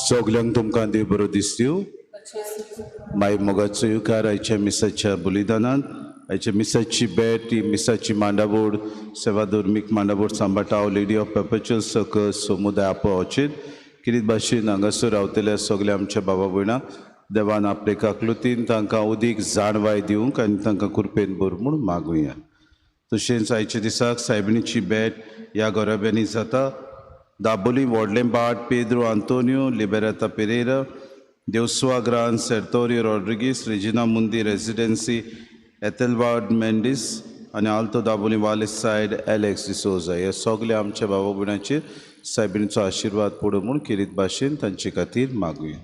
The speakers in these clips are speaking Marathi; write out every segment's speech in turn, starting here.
सगल्यांक तुमकां देव बरो दीस दिवं. माय मोगाचो युकार आयच्या मिसाच्या बलिदानांत आयच्या मिसाची बेट ही मिसाची मांडाबोड सेवा धर्मीक मांडाबोड सांबाळटा हांव लेडी ऑफ परपेच्युअल सर्कस समुदाय आपो वचीत कितें भाशेन हांगासर रावतल्या सगल्या आमच्या बाबा भयणांक देवान आपले काकलुतीन तांकां उदीक जाणवाय दिवंक आनी तांकां कृपेन भर म्हूण मागुया. तशेंच आयच्या दिसाक सायबिणीची बेट ह्या गोरब्यांनी जाता. दाबोली व्हडलें बाट पेद्रो आंतोनियो लिबेराता पेरेरा देवस्वा ग्रान सेर्तोरियो Rodrigues Regina Mundi residency Ethelward Mendes आनी आल्तो दाबोली वालेस सायड एलेक्स डिसोजा हे सगळे आमच्या बाबा भयणांचेर सायबिणीचो आशिर्वाद पडो म्हूण किरीत भाशेन तांचे खातीर मागुया.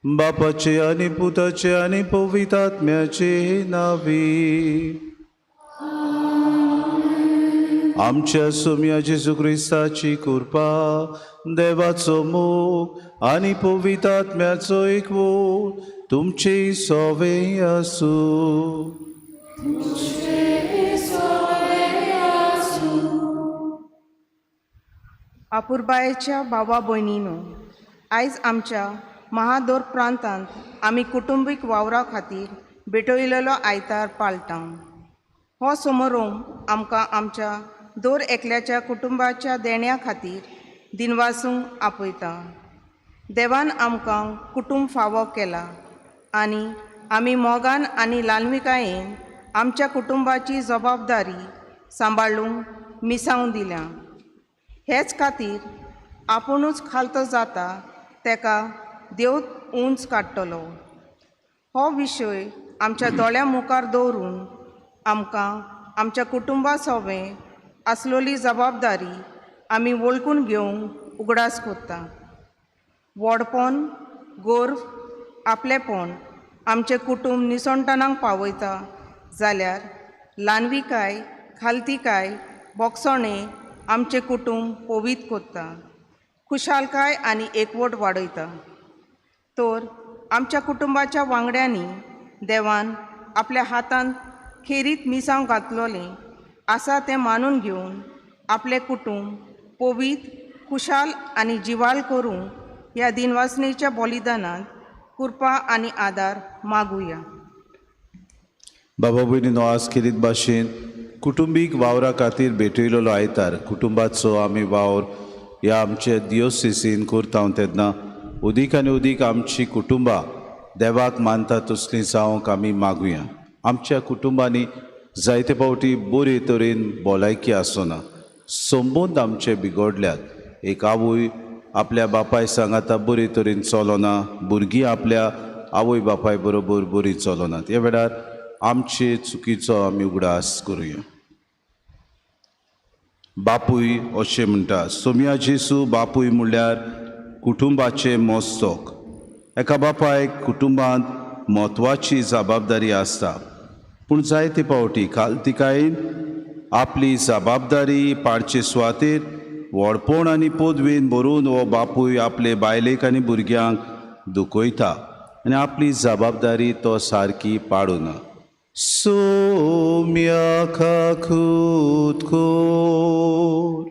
बापाचे आनी पुताचे आनी पवित्र आत्म्याचे नावी. आमच्या सोम्या जेजू क्रिस्ताची कृपा देवाचो मोग आनी पवित्र आत्म्याचो एकवो तुमचे सोवे आसूं. अपुर्बायेच्या बाबा भयणीनो, आयज आमच्या महादोर प्रांतांत आमी कुटुंबीक वावरा खातीर भेटयलेलो आयतार पाळटा. हो समारोह आमकां आमच्या दर एकल्याच्या कुटुंबाच्या देण्या खातीर दिनवासूंक आपयता. देवान आमकां कुटुंब फावो केला आनी आमी मोगान आनी ल्हानविकायेन आमच्या कुटुंबाची जबाबदारी सांबाळूंक मिसांव दिल्या. हेच खातीर आपुणूच खालतो जाता तेका देव उंच काडटलो. हो विशय आमच्या दोळ्या मुखार दवरून आमकां आमच्या कुटुंबा सोबें आसलोली जबाबदारी आमी वळखून घेवंक उगडास कोत्ता. व्हडपण गोर्व आपलेपण आमचे कुटुंब निसणटणांक पावयता जाल्यार ल्हानविकाय खालतीकाय बोगसणें आमचे कुटुंब पवित्र कोत्ता. खुशालकाय आनी एकवट वाडयता. तर आमच्या कुटुंबाच्या वांगड्यांनी देवान आपल्या हातांत खेरीत मिसांव घातलोलें आसा तें मानून घेवन आपले कुटुंब पवित्र खुशाल आनी जिवाळ करूंक ह्या दिनवासनेच्या बलिदानांत कृपा आनी आदार मागुया. बाबा भयणीनो, आज खेरीत भाशेन कुटुंबीक वावरा खातीर भेटयलेलो आयतार कुटुंबाचो आमी वावर ह्या आमच्या दियोसिसीन करता तेन्ना उदीक आनी उदीक आमची कुटुंबां देवाक मानता तसलीं जावंक आमी मागुया. आमच्या कुटुंबांनी जायते फावटी बरे तरेन भलायकी आसना. संबंद आमचे बिगडल्यात. एक आवय आपल्या बापाय सांगाता बरे तरेन चलना, भुरगीं आपल्या आवय बापाय बरोबर बरी चलनात. ह्या वेळार आमचे चुकीचो आमी उगडास करुया. बापूय अशें म्हणटा, सोम्या जेजू बापूय म्हणल्यार कुटुंबाचे मस्तक. एका बापायक कुटुंबांत म्हत्वाची जबाबदारी आसता. पूण जायते पावटी खालतिकायेन आपली जबाबदारी पाडचे सुवातेर व्हडपण आनी पदवेन भरून हो बापूय आपले बायलेक आनी भुरग्यांक दुखयता आनी आपली जबाबदारी तो सारकी पाडूना. सोम्याखा खुद खोर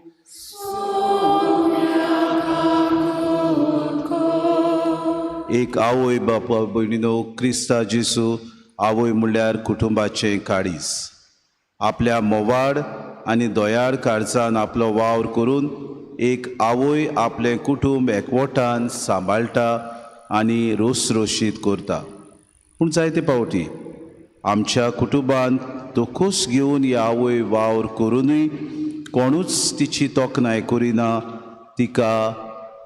एक आवय बापा भयणीनो, क्रिस्ता जेसू आवय म्हणल्यार कुटुंबाचें काळीज. आपल्या मोवाड आनी दोयाड काळजान आपलो वावर करून एक आवय आपलें कुटुंब एकवटान सांबाळटा आनी रोसरोशीत करता. पूण जायते पावटी आमच्या कुटुंबान दोखूस घेवन ही आवय वावर करूनय कोणूच तिची तोखणाय करिना, तिका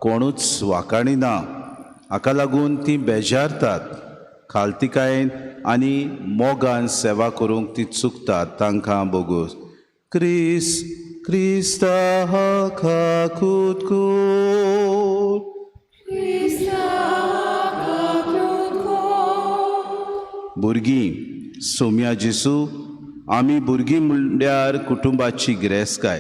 कोणूच वाखाणिना. हाका लागून ती बेजारतात. खालतिकायेन आनी मोगान सेवा करूंक ती चुकतात. तांकां बोगूस क्रिस्ता हाका खुद खोर. भुरगीं सोम्या जेसू, आमी भुरगीं म्हणल्यार कुटुंबाची गिरेस्तकाय.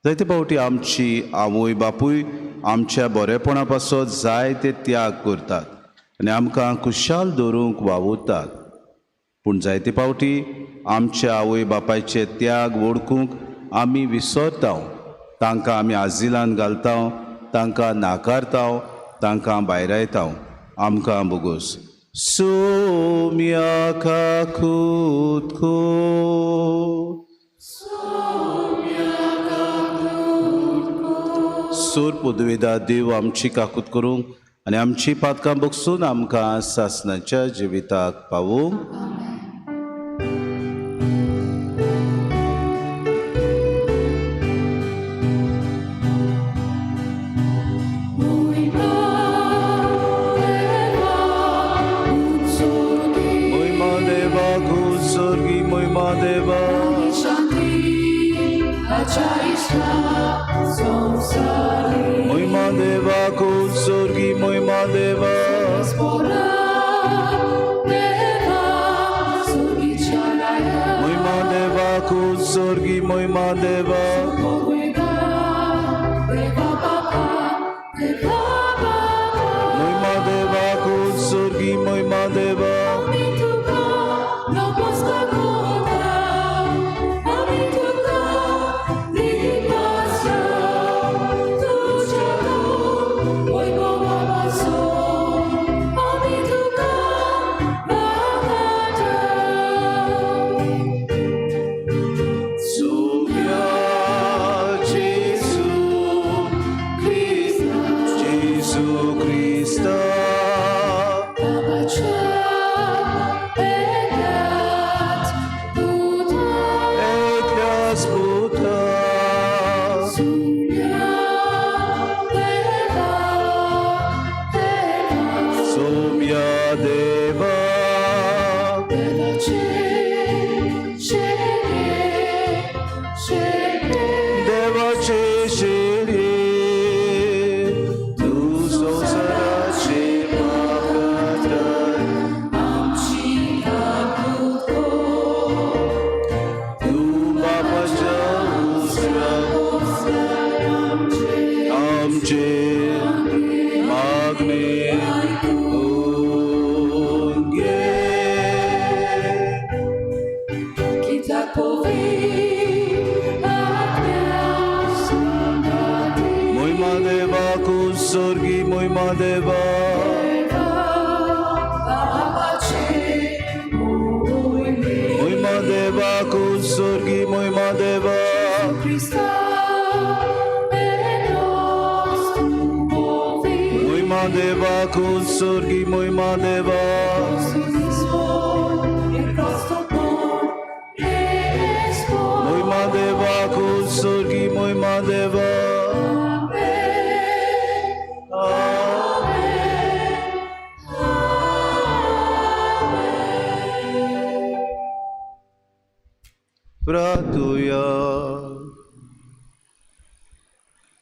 जायते फावटी आमची आवय बापूय आमच्या बरेपणा पासत जायते त्याग करतात आनी आमकां खुशाल दवरूंक वावुरतात. पूण जायते फावटी आमच्या आवय बापायचे त्याग वळखूंक आमी विसरता. तांकां आमी आजिलान घालता, तांकां नाकारता, तांकां भायरायता. आमकां बोगूस सोम्याखा खुद खोर. सोर पदवेदा देव आमची काकूत करूंक आनी आमची पातकां बगसून आमकां सासणाच्या जिविताक पावूंक.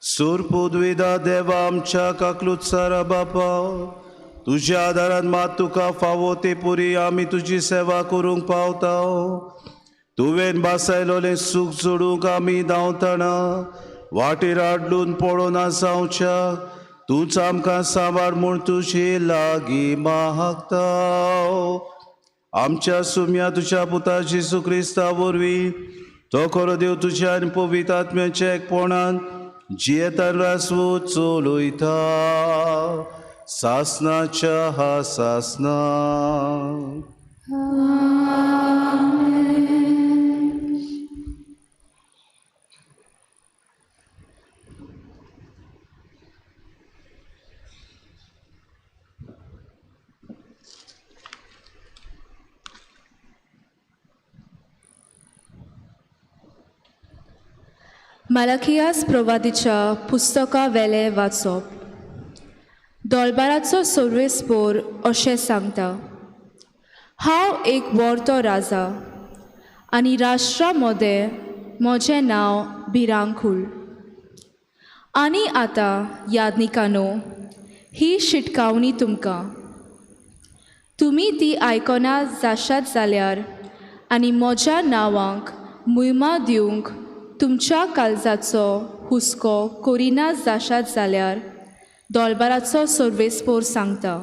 सोर पदवेदा देवा आमच्या काकलूत सारा बापा, तुझ्या आदारान मात तुका फावो ते पुरी आमी तुजी सेवा करूंक पावता. तुवें बासायलोलें सूख जोडूंक आमी धांवतना वाटेर आडलून पडोन आसावच्या तूंच आमकां सांबाळ म्हूण तुजे लागीं मागता. आमच्या सुम्या तुज्या पुता जेजू क्रिस्ता वरवीं तो खरो देव तुज्या आनी पवित्र आत्म्याच्या एकपणान जियेतान रासवू चलयता. सासनाच्या हा सासना. मालाखियास प्रवादीच्या पुस्तका वेले वाचप. दोलबाराचो सर्वेस्पोर अशें सांगता, हांव एक व्हरतो राजा आनी राष्ट्रा मदें म्हजें नांव भिरांकूळ. आनी आतां यादनिकांनो, ही शिटकावणी तुमकां. तुमी ती आयकना जाशात जाल्यार आनी म्हज्या नांवांक मुयमा दिवंक तुमच्या काळजाचो हुस्को करिना जाशात जाल्यार दोलबाराचो सर्वेस्पोर सांगता,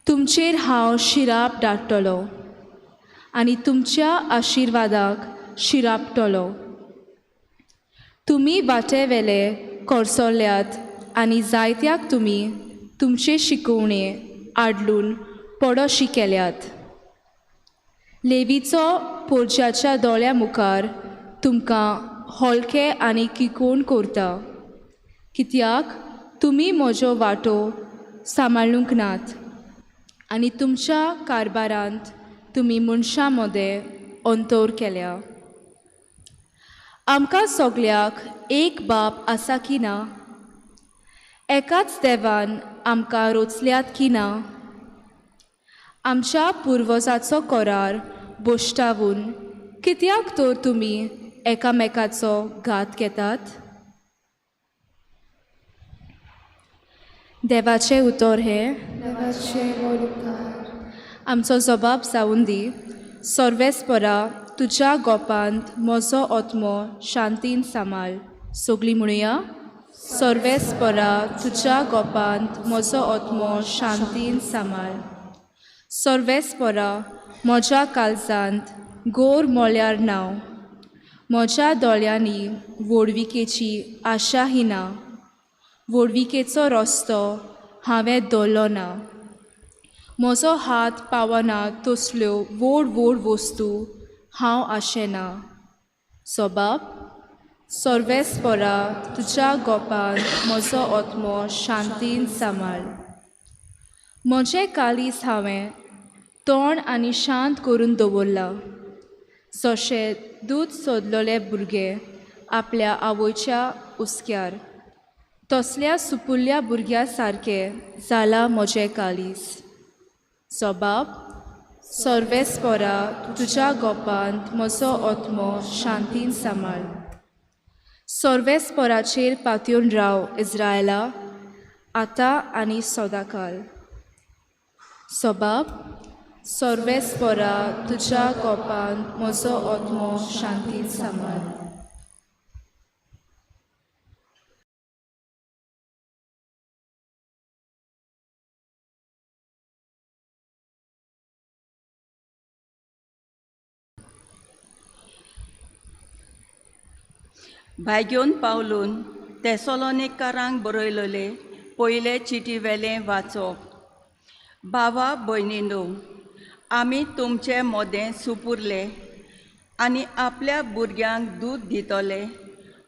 तुमचेर हांव शिराप धाडटलो आनी तुमच्या आशिर्वादाक शिरापटलो. तुमी वाटेवेले करसल्ल्यात आनी जायत्याक तुमी तुमचे शिकवणे आडलून पडोशी केल्यात. लेवीचो पोरज्याच्या दोळ्या मुखार तुमकां होलके आनी किकोण करता, कित्याक तुमी म्हजो वाटो सांबाळूंक नात आनी तुमच्या कारबारांत तुमी मनशां मदें अंतर केल्या. आमकां सगळ्याक एक बाप आसा की ना? एकाच देवान आमकां रचल्यात की ना? आमच्या पुर्वजाचो करार बोश्टावून कित्याक तर तुमी एकामेकाचो घात घेतात? देवाचें उतर हें, आमचो जबाब जावन दी. सर्वेस्परा तुज्या गोपांत म्हजो आत्मो शांतीन सांबाळ. सगळीं म्हणुया, सर्वेस्परा तुज्या गोपांत म्हजो आत्मो शांतीन सांबाळ. सर्वेस्परा म्हज्या काळजांत गोर मोल्यार नांव. म्हज्या दोळ्यांनी वडविकेची आशा ही ना. वडविकेचो रस्तो हांवें दवरलो ना. म्हजो हात पावना तसल्यो व्हड व्हड वस्तू हांव आशेना. जबाब, सर्वेस्परा तुज्या गोपांत म्हजो आत्मो शांतीन सांबाळ. म्हजें काळीज हांवें तोंड आनी शांत करून दवरला. जशें दूद सोदलोले भुरगे आपल्या आवयच्या उस्क्यार, तसल्या सुपुल्ल्या भुरग्या सारकें जाला म्हजें काळीज. जबाब, सर्वेस्परा तुज्या गोपांत म्हजो आत्मो शांतीन सांबाळ. सर्वेस्पराचेर पातयेवन राव इस्रायेला, आतां आनी सदांकाळ. जबाब, सर्वेस्परा तुज्या गोपांत म्हजो आत्मो शांतीन सांबाळ. भाग्योन पावलून तेसलोनिकारांक बरयलोले पयले चिटी वेलें वाचप. भावा भयणींनो, आमी तुमचे मोदें सुपुरले आनी आपल्या भुरग्यांक दूद दितले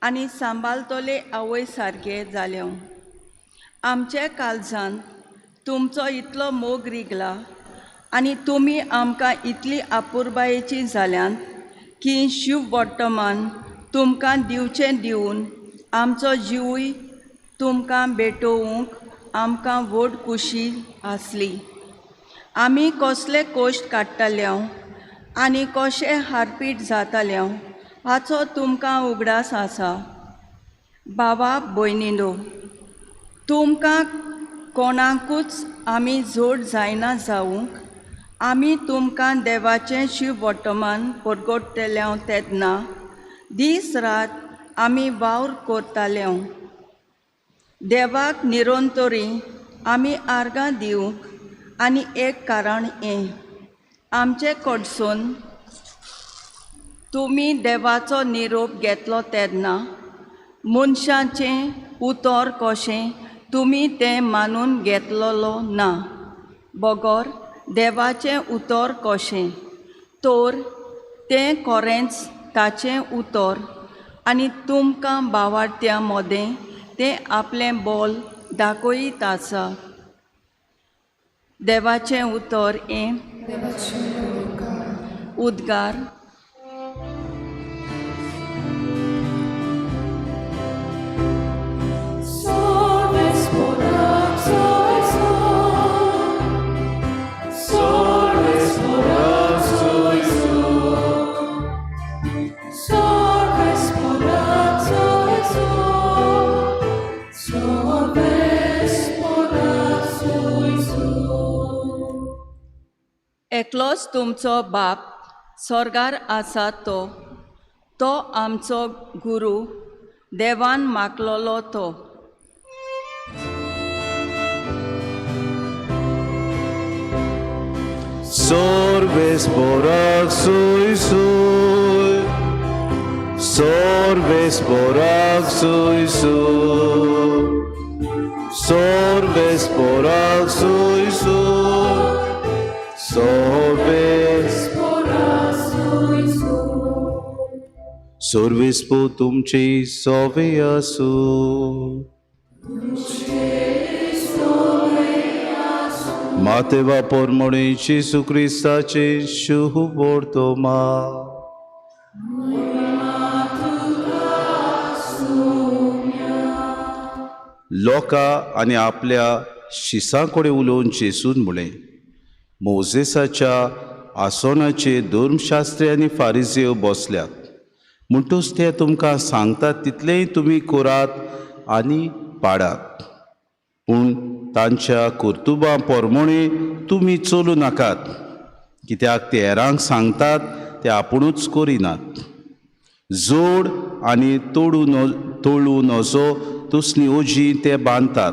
आनी सांबाळतले आवय सारके जाल्यो. आमचे काळजांत तुमचो इतलो मोग रिगला आनी तुमी आमकां इतली आपुरबायेची जाल्यात की शुभ वर्तमान तुमकां दिवचें दिवन आमचो जिवूय तुमकां भेटोवंक आमकां व्हड खुशी आसली. आमी कसले कोश्ट काडटाल्यो आनी कशें हारपीट जाताल्यो हाचो तुमकां उगडास आसा. भावा भयणींनो, तुमकां कोणाकूच आमी जोड जायना जावंक आमी तुमकां देवाचें शिव वर्तमान परगोडटले तेन्ना दीस रात आमी वावर करताले देवाक निरंतरी आमी आर्गां दिवंक आनी एक कारण हें आमचे कडसून तुमी देवाचो निरोप घेतलो तेन्ना मनशाचें उतर कशें तुमी तें मानून घेतलोलो ना बगोर देवाचें उतर कशें तर तें खरेंच ताचें उतर आनी तुमकां भावार्थ्यां मदें तें आपलें बोल दाखयत आसा देवाचें उतर हें उद्गार एकलोच तुमचो बाप स्वर्गार आसा तो आमचो गुरू देवान मागलोलो तो Sorbes borak sui sui, sorbes borak sui sui, sorbes borak sui sui, sorbes borak sui sui. Sorbes po tumci sove asu. Mateva pormoni Jesu Christace शुभवर्तमा लोका आनी आपल्या शिसां कडेन उलोवन जेसून म्हळें मोजेसाच्या आसोनाचेर धर्मशास्त्री आनी फारिझेव बसल्यात म्हणटूच ते तुमकां सांगतात तितलेंय तुमी करात आनी पाडात पूण तांच्या कर्तुबां पोरमोणे तुमी चलू नाकात कित्याक ते हेरांक सांगतात ते आपुणूच करिनात जोड आनी तोळू नजो तसली ओजी ते बांदतात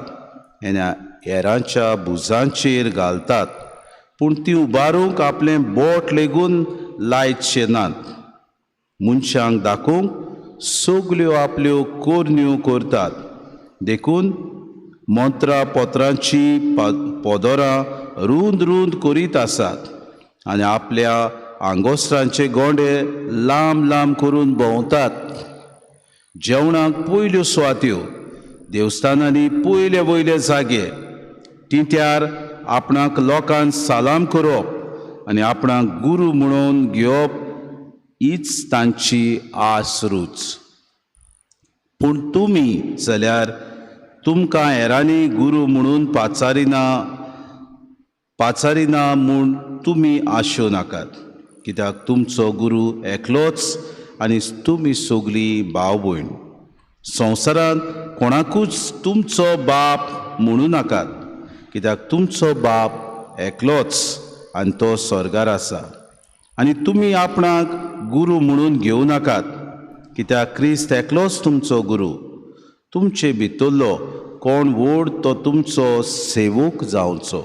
हेरांच्या भुजांचेर घालतात पूण ती उबारूंक आपलें बोट लेगून लायतशे नात मनशांक दाखोवंक सगल्यो आपल्यो कोरन्यो करतात देखून मंत्रां पोतरांची पोदोरां रुंद रुंद करीत आसात आनी आपल्या आंगोस्त्रांचे गोंडे लांब लांब करून भोंवतात जेवणाक पयल्यो सुवात्यो देवस्थानांनी पयले वयले जागे तिट्यार आपणाक लोकांक सालाम करप आनी आपणाक गुरू म्हणून घेवप हीच तांची आसरूच पूण तुमी जाल्यार तुमकां हेरांनी गुरू म्हणून पाचारिना म्हूण तुमी आशो नाकात कित्याक तुमचो गुरू एकलोच आनी तुमी सगलीं भाव भयण संवसारांत कोणाकूच तुमचो बाप म्हणू नाकात कित्याक तुमचो बाप एकलोच आनी तो स्वर्गार आसा आनी तुमी आपणाक गुरू म्हणून घेवं नाकात कित्याक क्रिस्त एकलोच तुमचो गुरू तुमचे भितरलो कोण व्हड तो तुमचो सेवक जावचो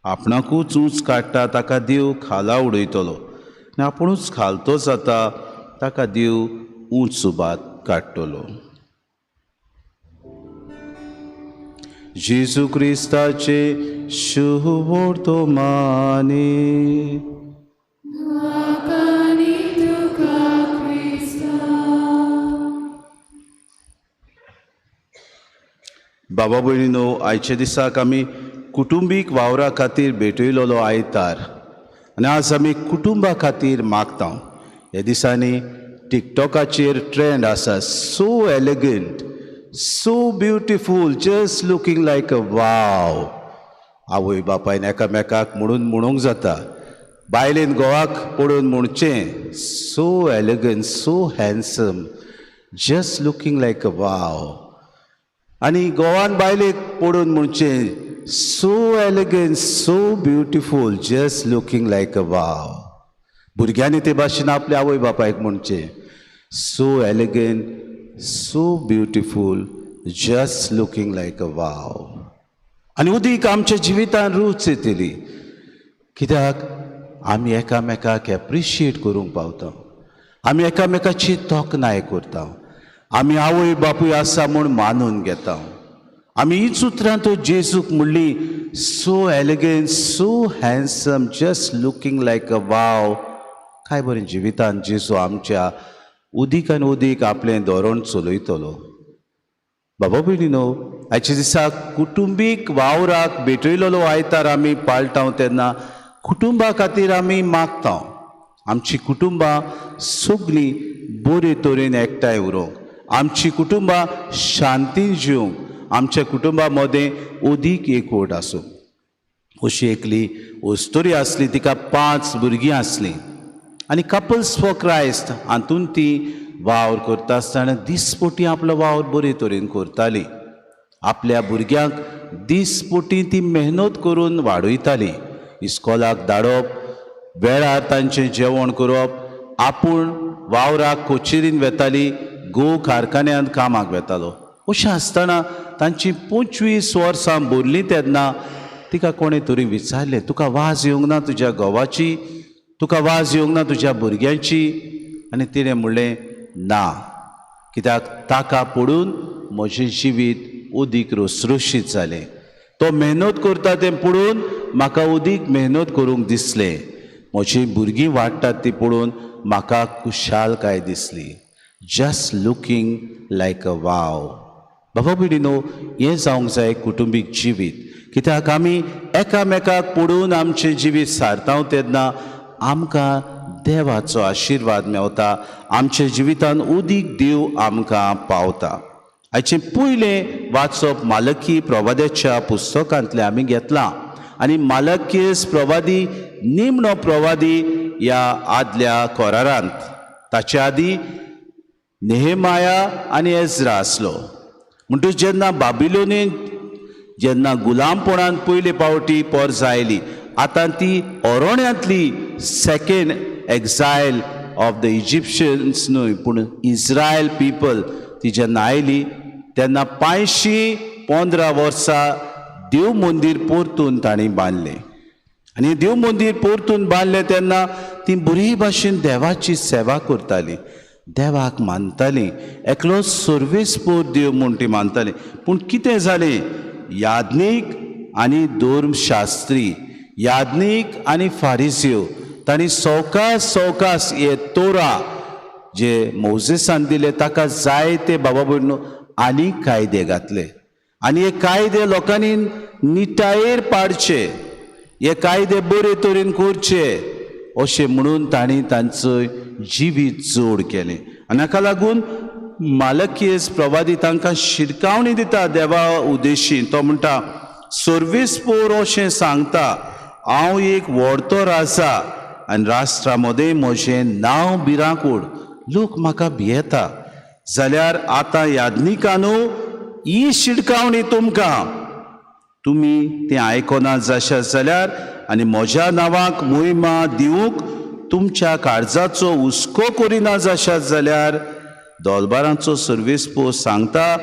आपणाकूच उंच काडटा ताका देव खाला उडयतलो आनी आपुणूच खालतो जाता ताका देव उंच सुबात काडटलो जेजू क्रिस्ताचे शुभवर्तमानी बाबा भयणीनो आयचे दिसाक आमी कुटुंबीक वावरा खातीर भेटयलोलो आयतार आनी आज आमी कुटुंबा खातीर मागता ह्या दिसांनी टिकटॉकाचेर ट्रेंड आसा so elegant so beautiful just looking like a wow आवय बापायन एकामेकाक म्हणूंक जाता बायलेन घोवाक पळोवन म्हणचें so elegant so handsome just looking like a wow आनी घोवान बायलेक पळोवन म्हणचें so elegant, so beautiful, just looking like a wow. भुरग्यांनी ते भाशेन आपल्या आवय बापायक म्हणचे so elegant, so beautiful, just looking like a wow. आनी उदीक आमच्या जिवितान रूच येतली कित्याक आमी एकामेकाक एप्रिशिएट करूंक पावता, आमी एकामेकाची तोखणाय करता, आमी आवय बापूय आसा म्हूण मानून घेता. आमी हीच उतरां तो जेजूक म्हणली so elegant, so handsome, just looking like a wow. काय बरें जिवितान जेजू आमच्या उदीक आनी उदीक आपलें धोरण चलयतलो. बाबा भयणीनो, आयच्या दिसाक कुटुंबीक वावराक भेटयलेलो आयतार आमी पाळटाव तेन्ना कुटुंबा खातीर आमी मागता आमची कुटुंबां सगळीं बरे तरेन एकठांय उरूंक, आमची कुटुंबां शांतीन जिवंक, आमच्या कुटुंबा मदें उदीक एकवट आसूं. अशी एकली ओस्तोरी आसली, तिका 5 भुरगीं आसलीं आनी कपल्स फॉर क्रायस्ट हातूंत ती वावर करता आसतना दिसपोटी आपलो वावर बरे तरेन करताली. आपल्या भुरग्यांक दिसपोटी ती मेहनत करून वाडयताली. इस्कॉलाक धाडप, वेळार तांचें जेवण करप, आपूण वावराक कोचेरीन वेताली, गो कारखान्यांत कामाक वेतालो. अशें आसतना तांची 25 वर्सां भरलीं तेन्ना तिका कोणें तरी विचारलें, तुका वाज येवंक ना तुज्या घोवाची, तुका वाज येवंक ना तुज्या भुरग्यांची? आनी तिणें म्हणलें ना, कित्याक ताका पडून म्हजें जिवीत उदीक रुसरुशीत जालें. तो मेहनत करता तें पळोवन म्हाका उदीक मेहनत करूंक दिसलें. म्हजीं भुरगीं वाडटात ती पळोवन म्हाका खुशालकाय दिसली. Just looking like a wow. बाबा भयणीनो, हें जावंक जाय कुटुंबीक जिवीत, कित्याक आमी एकामेकाक पळोवन आमचें जिवीत सारताव तेन्ना आमकां देवाचो आशिर्वाद मेवता, आमच्या जिवितान उदीक देव आमकां पावता. हाचें पयलें वाचप मालकी प्रवाद्याच्या पुस्तकांतलें आमी घेतलां आनी मालकीस प्रवादी निमणो प्रवादी ह्या आदल्या कोरारांत. ताचे आदी नेहेमाया आनी एज्रा आसलो. म्हणटच जेन्ना बाबिलोनीन जेन्ना गुलामपणांत पयले पावटी पर्ज आयली, आतां ती ओरोण्यांतली सेकेंड एक्झायल ऑफ द इजिप्शियन्स न्हय पूण इज्रायल पीपल ती जेन्ना आयली तेन्ना 515 वर्सां देव मंदीर परतून तांणी बांदलें. आनी देव मंदीर परतून बांदलें तेन्ना ती बरी भाशेन देवाची सेवा करताली, देवाक मानतालीं, एकलोच सर्वेस्पोर देव म्हूण ती मानतालीं. पूण कितें जालें, याज्ञीक आनी धर्मशास्त्री, याज्ञीक आनी फारिझेव तांणी सवकास हे तोरा जे मोजेसान दिले ताका जायते बाबा भयणो आनी कायदे घातले. आनी हे कायदे लोकांनी निटायेर पाडचे, हे कायदे बरे तरेन करचे अशें म्हणून तांणी तांचो जिवीत जोड केलें. आनी हाका लागून मालकीयेस प्रवादी तांकां शिरकावणी दिता देवा उद्देशीन. तो म्हणटा, सर्वेस्पोर अशें सांगता, हांव एक व्हडतो राजा आनी राष्ट्रा मदें म्हजें नांव भिरांकूड, लोक म्हाका भियेता. जाल्यार आतां याज्ञिकानू ही शिडकावणी तुमकां, तुमी तें आयकोना जशें जाल्यार आनी म्हज्या नांवाक मोहिमा दिवंक तुमच्या काळजाचो हुस्को करिना जशें जाल्यार दोलबारांचो सर्वेस्पोर सांगता,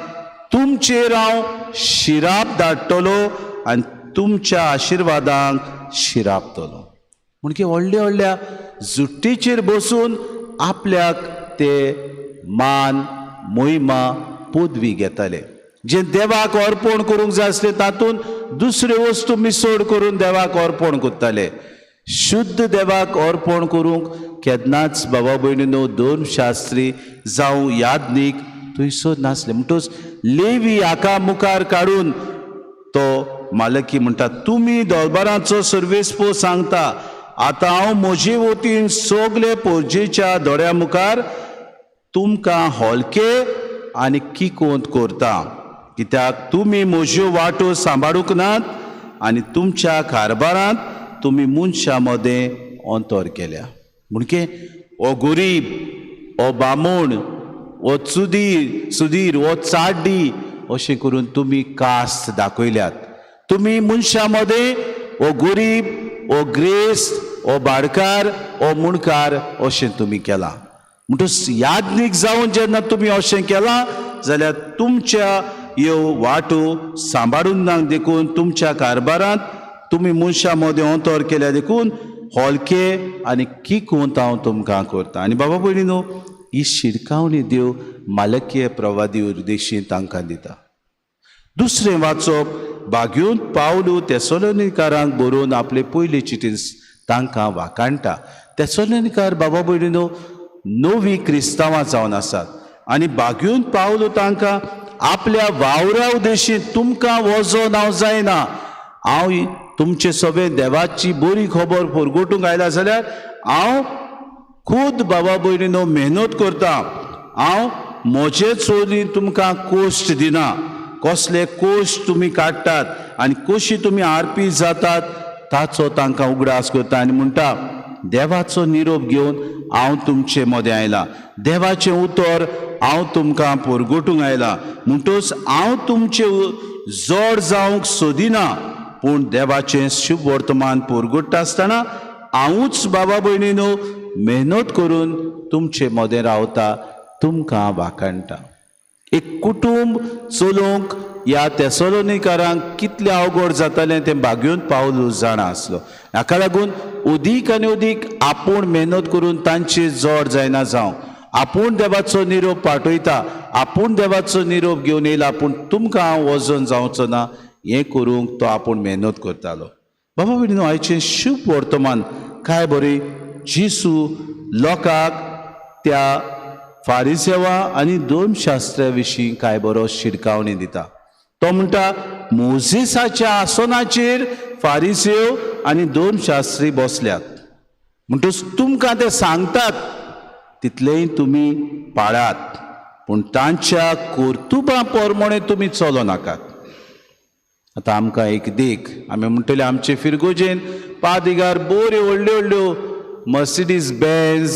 तुमचेर हांव शिराप धाडटलो आनी तुमच्या आशिर्वादांक शिरापतलो. म्हणजे व्हडल्या व्हडल्या जुट्टेचेर बसून आपल्याक ते मान, मोहिमा, पदवी घेताले. जे देवाक अर्पण करूंक जाय आसले तातूंत दुसऱ्यो वस्तू मिसळ करून देवाक अर्पण करताले. शुद्ध देवाक अर्पण करूंक केन्नाच बाबा भयणीनो धर्मशास्त्री जावं याज्ञीक थंयसर नासले. म्हणटच लेवी हाका मुखार काडून तो मालकी म्हणटा, तुमी दोलबारांचो सर्वेस्पोर सांगता, आतां हांव म्हजे वतीन सगळे पोरजेच्या दोळ्या मुखार तुमकां होलके आनी किकोंत करता, कित्याक तुमी म्हज्यो वाटो सांबाळूंक नात आनी तुमच्या कारबारांत तुमी मनशां मदें अंतर केल्या. म्हणजे हो गरीब, हो बामण, हो सुदीर, हो चाड्डी अशें करून तुमी कास्ट दाखयल्यात. तुम्ही मनशा मध्ये ओ गरीब ओ ग्रेस ओ भाडकार ओ मुणकार अशें तुम्ही केला म्हणटच याज्ञीक जावन जेन्ना तुम्ही अशें केलां जाल्यार तुमच्या ह्यो वाटो सांबाळून देखून तुमच्या कारभारांत तुम्ही मनशा मदें अंतर केल्या देखून हलके आनी किकूंत हांव तुमकां करता आनी बाबा भयणीनो ही शिरकावणी देव मालकीय प्रवादी उर्देशी तांकां दिता. दुसरें वाचप भाग्यून पावलू तेसोलोनिकारांक बरोवन आपले पयले चिठीन तांकां वाकाणटा. तेसोलोनिकार बाबा भयणीनो नवी क्रिस्तांवां जावन आसात आनी भाग्यून पावलू तांकां आपल्या वावरा उद्देशीं तुमकां वचोन हांव जायना. हांव तुमचे सगळे देवाची बरी खबर परगोटूंक आयला जाल्यार हांव खूद बाबा भयणीनो मेहनत करता. हांव म्हजे चोरी तुमकां कोश्ट दिना. कसले कोश्ट तुमी काडटात आनी कशी तुमी आरपी जातात ताचो तांकां उगडास करता आनी म्हणटा देवाचो निरोप घेवन हांव तुमचे मदें आयला. देवाचें उतर हांव तुमकां परगोटूंक आयला. म्हणटच हांव तुमचे जोड जावंक सोदिना पूण देवाचें शुभ वर्तमान परगोडटा आसतना हांवूच बाबा भयणीनो मेहनत करून तुमचे मदें रावता तुमकां वाकाणटा. एक कुटुंब चलोवंक ह्या तेसोलोनिकारांक कितलें अवघड जातालें तें भाग्यून पावलू जाणा आसलो. हाका लागून अदीक आनी अदीक आपूण मेहनत करून तांचे जोड जायना जावं. आपूण देवाचो निरोप पाठयता, आपूण देवाचो निरोप घेवन येयला पूण तुमकां हांव वचोन जावचो ना हें करूंक तो आपूण मेहनत करतालो. बाबा भयणीनो आयचें शुभ वर्तमान काय बरें जेसू लोकांक त्या फारिसेवा आनी दोन शास्त्र्या विशीं काय बरो शिडकावणी दिता. तो म्हणटा मोजेसाच्या आसनाचेर फारिसेव आनी दोन शास्त्री बसल्यात म्हणटच तुमकां ते सांगतात तितलेंय तुमी पाळात पूण तांच्या कर्तुबां प्रमाणे तुमी चलो नाकात. आतां आमकां एक देख आमी म्हणटले आमचे फिरगोजेन पादिगार बऱ्यो व्हडल्यो व्हडल्यो मर्सिडीज बेन्झ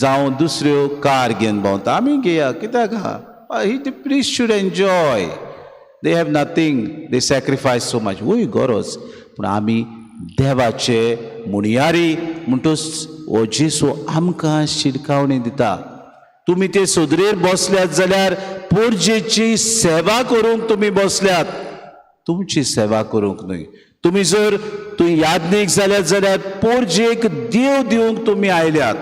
जावं दुसऱ्यो कार घेवन भोंवता. आमी घेया कित्याक ही the priest should enjoy. They have nothing, they sacrifice so much. वय गरज पूण आमी देवाचे मुणयारी म्हणटच हो जेसू आमकां शिडकावणी दिता. तुमी ते सोदरेर बसल्यात जाल्यार पोरजेची सेवा करूंक तुमी बसल्यात, तुमची सेवा करूंक न्हय. तुमी जर तुवें याज्ञीक जाल्यात जाल्यार पोरजेक देव दिवंक तुमी आयल्यात.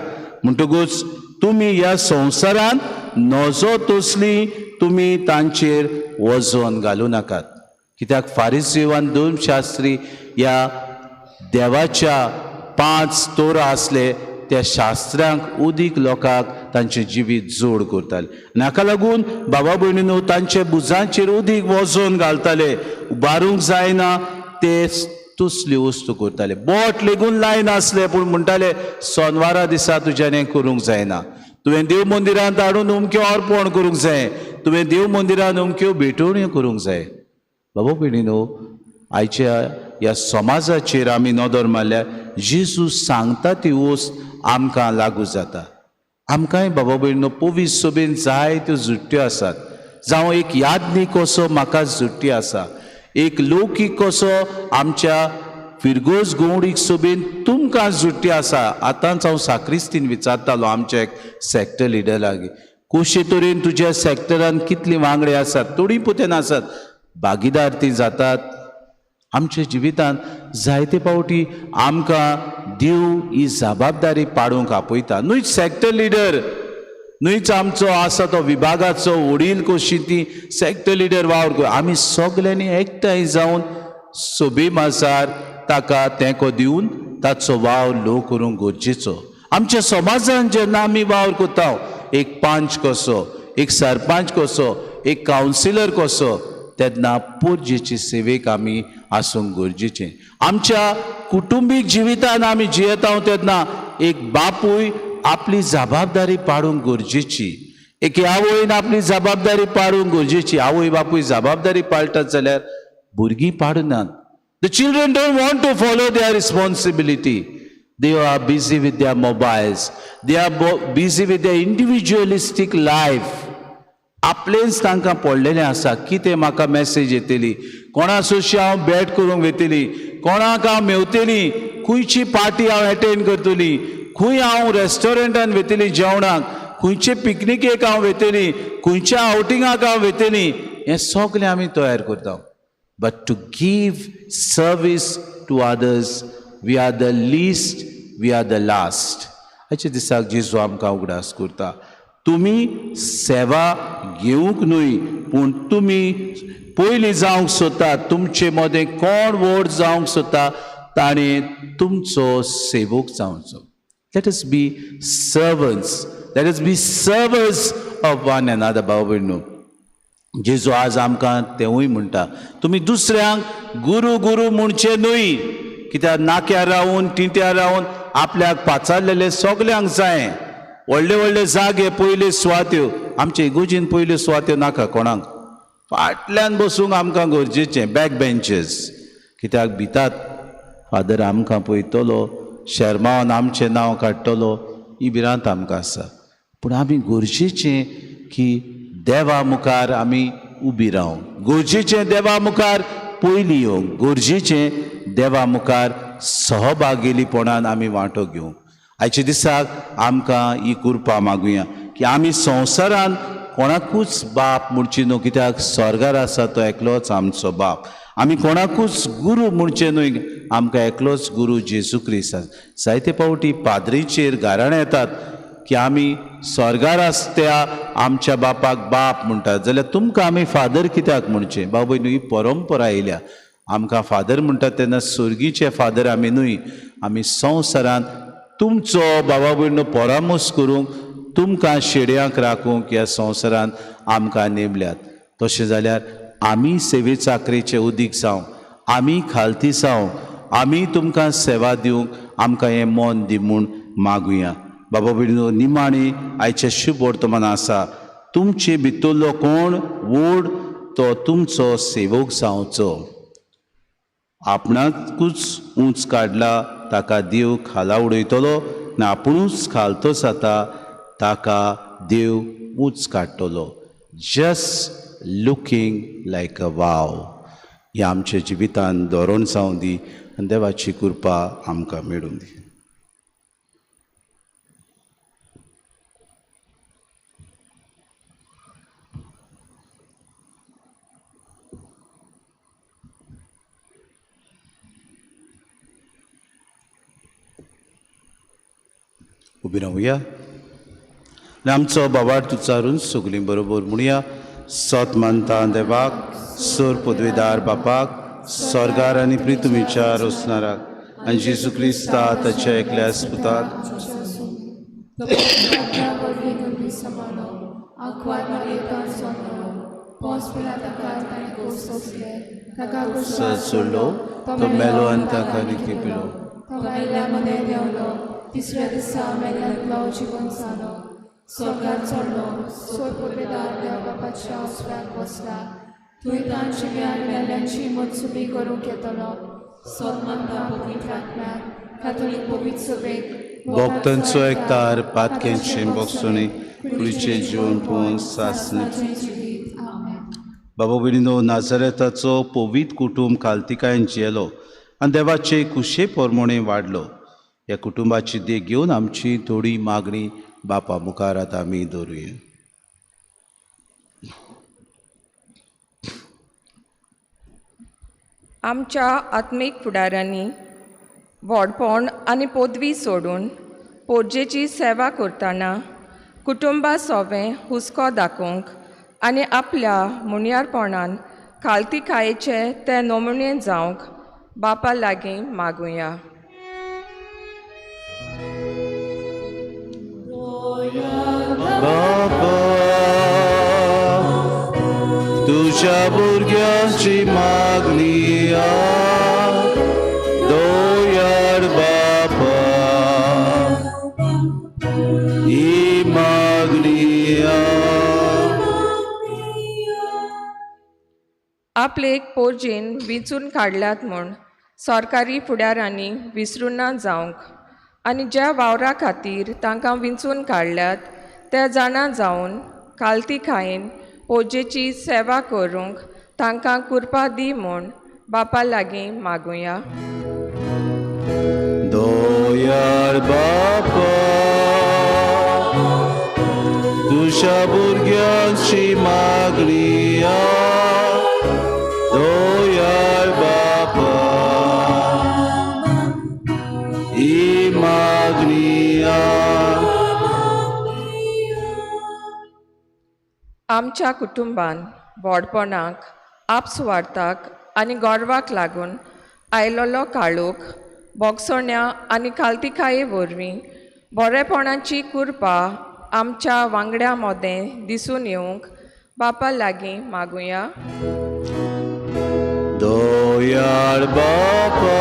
म्हणटकूच तुमी ह्या संवसारांत नजो तसली तुमी तांचेर वजन घालूं नाकात. कित्याक फारिसेव आनी दोन शास्त्री ह्या देवाच्या 5 तोरा आसले त्या शास्त्रांक उदीक लोकांक तांचे जिवीत जोड करताले. हाका लागून बाबा भयणीनो तांचे भुजांचेर उदीक वजन घालताले. उबारूंक जायना ते तसली वस्तू करताले. बोट लेगून लायनासले पूण म्हणटाले सोनवारा दिसा तुज्यान हें करूंक जायना. तुवें देव मंदिरांत हाडून अमक्यो अर्पण करूंक जाय, तुवें देव मंदिरांत अमक्यो भेटवण्यो करूंक जाय. बाबा भयणीनो आयच्या ह्या समाजाचेर आमी नदर मारल्यार जेजू सांगता ती वस्त आमकां लागू जाता. आमकांय बाबा भयणीनो पवीस सभेन जायत्यो जुट्ट्यो आसात. जावं एक याज्ञीक कसो म्हाका जुट्टी आसा, एक लौकीक कसो आमच्या फिरगोज गवडीक सभेन तुमकां जुट्टी आसा. आतांच हांव साक्रिस्तीन विचारतालो आमच्या एक सॅक्टर लिडराक कशे तरेन तुज्या सॅक्टरान कितलीं वांगडी आसात. थोडीं पुतेन आसात, भागीदार ती जातात. आमच्या जिवितांत जायते पावटी आमकां देव ही जबाबदारी पाडूंक आपयता. न्हूच सॅक्टर लिडर, न्हूच आमचो आसा तो विभागाचो वडील कशी ती सॅक्टर लिडर वावर कर. आमी सगल्यांनी एकठांय जावन सभे माजार ताका तेंको दिवन ताचो वावर लो करूंक गरजेचो. आमच्या समाजान जेन्ना आमी वावर करता, एक पंच कसो, एक सरपंच कसो, एक कावन्सिलर कसो, तेन्ना पोरजेची सेवेक आमी आसूंक गरजेचें. आमच्या कुटुंबीक जिवितान आमी जियेता तेन्ना एक बापूय आपली जबाबदारी पाडूंक गरजेची. एक आवयन आपली जबाबदारी पाडूंक गरजेची. आवय बापूय जबाबदारी पाळटात जाल्यार भुरगीं पाडनात. The children don't want to follow their responsibility. They are busy with their mobiles. They are busy with their individualistic life. आपलेच तांकां पडलेलें आसा. कितें म्हाका मॅसेज येतली, कोणा सोशी हांव बॅट करूंक वेतली, कोणाक हांव मेवतली, खंयची पार्टी हांव एटेंड करतली, खंय हांव रेस्टॉरंटान वेतली जेवणाक, खंयचे पिकनिकेक हांव वेतली, खंयच्या आउटिंगाक हांव वेतली, हें सगळें आमी तयार करता. But to give service to others we are the list, we are the last. हाचे दिसाक जेजू आमकां उगडास करता. तुमी सेवा घेवंक न्हय, पूण तुमी पयलीं जावंक सोदतात, तुमचे मदें कोण व्हड जावंक सोदता ताणें तुमचो सेवक जावचो. Let us be servants. Let us be servants of one another. भाव भयणो, जेजू आज आमकां तेवूय म्हणटा, तुमी दुसऱ्यांक गुरू गुरू म्हणचे न्हय, कित्याक नाक्यार रावून टिंट्यार रावून आपल्याक पाचारलेले सगल्यांक जाय. व्हडले व्हडले जागे, पयले सुवात्यो, आमचे इगोजीन पयल्यो सुवात्यो नाका कोणाक. फाटल्यान बसूंक आमकां गरजेचें, बॅक बेंचेस, कित्याक भितात फादर आमकां पळयतलो, शर्मावन आमचें नांव काडटलो, ही भिरांत आमकां आसा. पूण आमी गरजेचें की देवा मुखार आमी उबी रावंक, गरजेचें देवा मुखार पयलीं येवंक, गरजेचें देवा मुखार सहभागिलीपणान आमी वांटो घेवंक. आयच्या दिसाक आमकां ही कृपा मागुया की आमी संवसारान कोणाकूच बाप म्हणची न्हू, कित्याक स्वर्गार आसा तो एकलोच आमचो बाप. आमी कोणाकूच गुरू म्हणचे न्हय, आमकां एकलोच गुरू जेजू क्रिस्त आसा. जायते फावटी पाद्रीचेर गाराणें येतात की आमी स्वर्गार आसत्या आमच्या बापाक बाप म्हणटात, जाल्यार तुमकां आमी फादर कित्याक म्हणचें? बाबा न्हू, ही परंपरा येयल्या. आमकां फादर म्हणटात तेन्ना स्वर्गीचे फादर आमी न्हय, आमी संवसारान तुमचो बाबा भयणो परामोस करूंक, तुमकां शेड्यांक राखूंक ह्या संवसारान आमकां नेमल्यात. तशें जाल्यार आमी सेवे चाकरेचे उदीक जावं, आमी खालती जावं, आमी तुमकां सेवा दिवंक आमकां हें मन दी म्हूण मागुया. बाबा भयणो, निमाणी आयचें शुभ वर्तमान आसा. तुमचे भितरलो कोण व्हड तो तुमचो सेवक जावचो. आपणाकूच उंच काडला ताका देव खाला उडयतलो, ना आपुणूच खालतो जाता ताका देव उंच काडटलो. Just looking like a wow. हें आमच्या जिवितान धोरण जावं दी आनी देवाची कृपा आमकां मेळूं दी. उबी रावया आनी आमचो बाबाट उच्चारून सगलीं बरोबर म्हणुया. सत मानता देवाक, सोर पदवेदार बापाक, स्वर्गार आनी पृथ्वीचार वचणाराक, आनी जेजू क्रिस्ता ताच्या एकल्या पुताक सोडलो, तो मेलो आनी ताका निखिपिलो. तिसऱ्या दिसा मेल्यांतलो जिवन जालो, स्वर्गार चडलो, सोय पदवेदार देव बापाच्या ओसऱ्याक बसला, थंय तांची मेल्यांची मनसुबी करूंक येतलो. सन्मानता पवित्र आत्म्याक, कॅथोलीक पवित्र सभेक, भक्तांचो एकतार, पातक्यांचे बसोनी, कुडीचे जीवन पोवन सासणे. बाबा भयणीनो, नाझारेताचो पवित्र कुटुंब खालतिकायेन जियेलो आनी देवाचे कुशे परमणे वाडलो. ह्या कुटुंबाची देख घेवन आमची थोडी मागणी बापा मुखार आतां आमी दवरुया. आमच्या आत्मीक फुडाऱ्यांनी व्हडपण आनी पदवी सोडून पोरजेची सेवा करतना कुटुंबा सोबें हुस्को दाखोवंक आनी आपल्या मुणयारपणान खालतिकायेचे ते नमुने जावंक बापा लागीं मागुया. बापा, तुझ्या भुरग्यांची मागणी दोयार बापा, ही मागणी आपलेक पोरजीन विचून काडल्यात म्हूण सरकारी फुडाऱ्यांनी विसरून ना जावंक आनी ज्या वावरा खातीर तांकां विंचून काडल्यात ते जाणा जावन खालतिकायेन पोरजेची सेवा करूंक तांकां कृपा दी म्हूण बापा लागीं मागुया. दोयार बापा तुझ्या भुरग्यांची मागणी दोयार बापा ही मागणी आमच्या कुटुंबान व्हडपणाक आपसुवार्थाक आनी गोरवाक लागून आयलोलो काळोख बोगसोण्या आनी खालतिकाये वरवीं बरेपणाची कृपा आमच्या वांगड्या मोदें दिसून येवंक बापा लागीं मागुया. दोयार बापा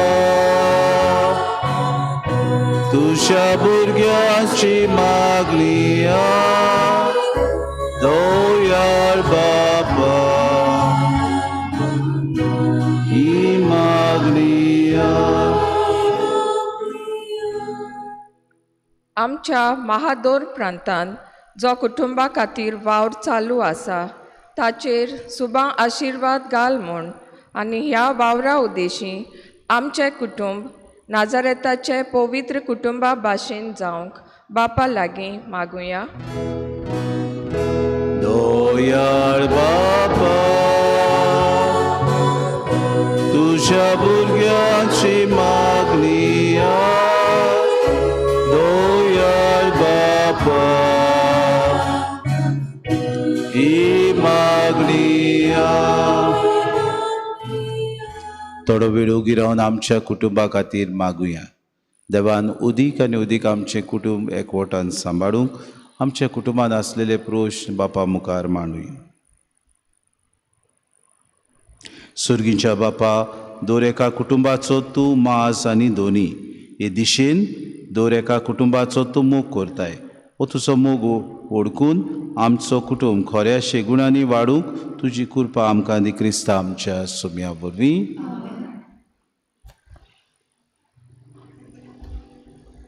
तुझ्या भुरग्यांची मागणी दोयार बापा ही मागणी आमच्या महादोर प्रांतांत जो कुटुंबा खातीर वावर चालू आसा ताचेर सुबां आशिर्वाद घाल म्हूण आनी ह्या वावरा उद्देशीं आमचें कुटुंब नाजारेताचे पवित्र कुटुंबा भाशेन जावंक बापा लागीं मागुया. दोयार बापा तुझ्या भुरग्यांची मागणी दोयार बापा ही मागणी थोडो वेळ उगी रावन आमच्या कुटुंबा खातीर मागुया. देवान उदीक आनी उदीक आमचें कुटुंब एकवटान सांबाळूंक आमच्या कुटुंबान आसलेले प्रश्न बापा मुखार मांडुया. सुर्गीच्या बापा दर एका कुटुंबाचो तूं माज आनी दोनी हे दिशेन दर एका कुटुंबाचो तूं मोग करताय. हो तुजो मोग ओळखून आमचो कुटुंब खऱ्या शेगुणांनी वाडूंक तुजी कृपा आमकां दी क्रिस्ता आमच्या सुम्या वरवीं.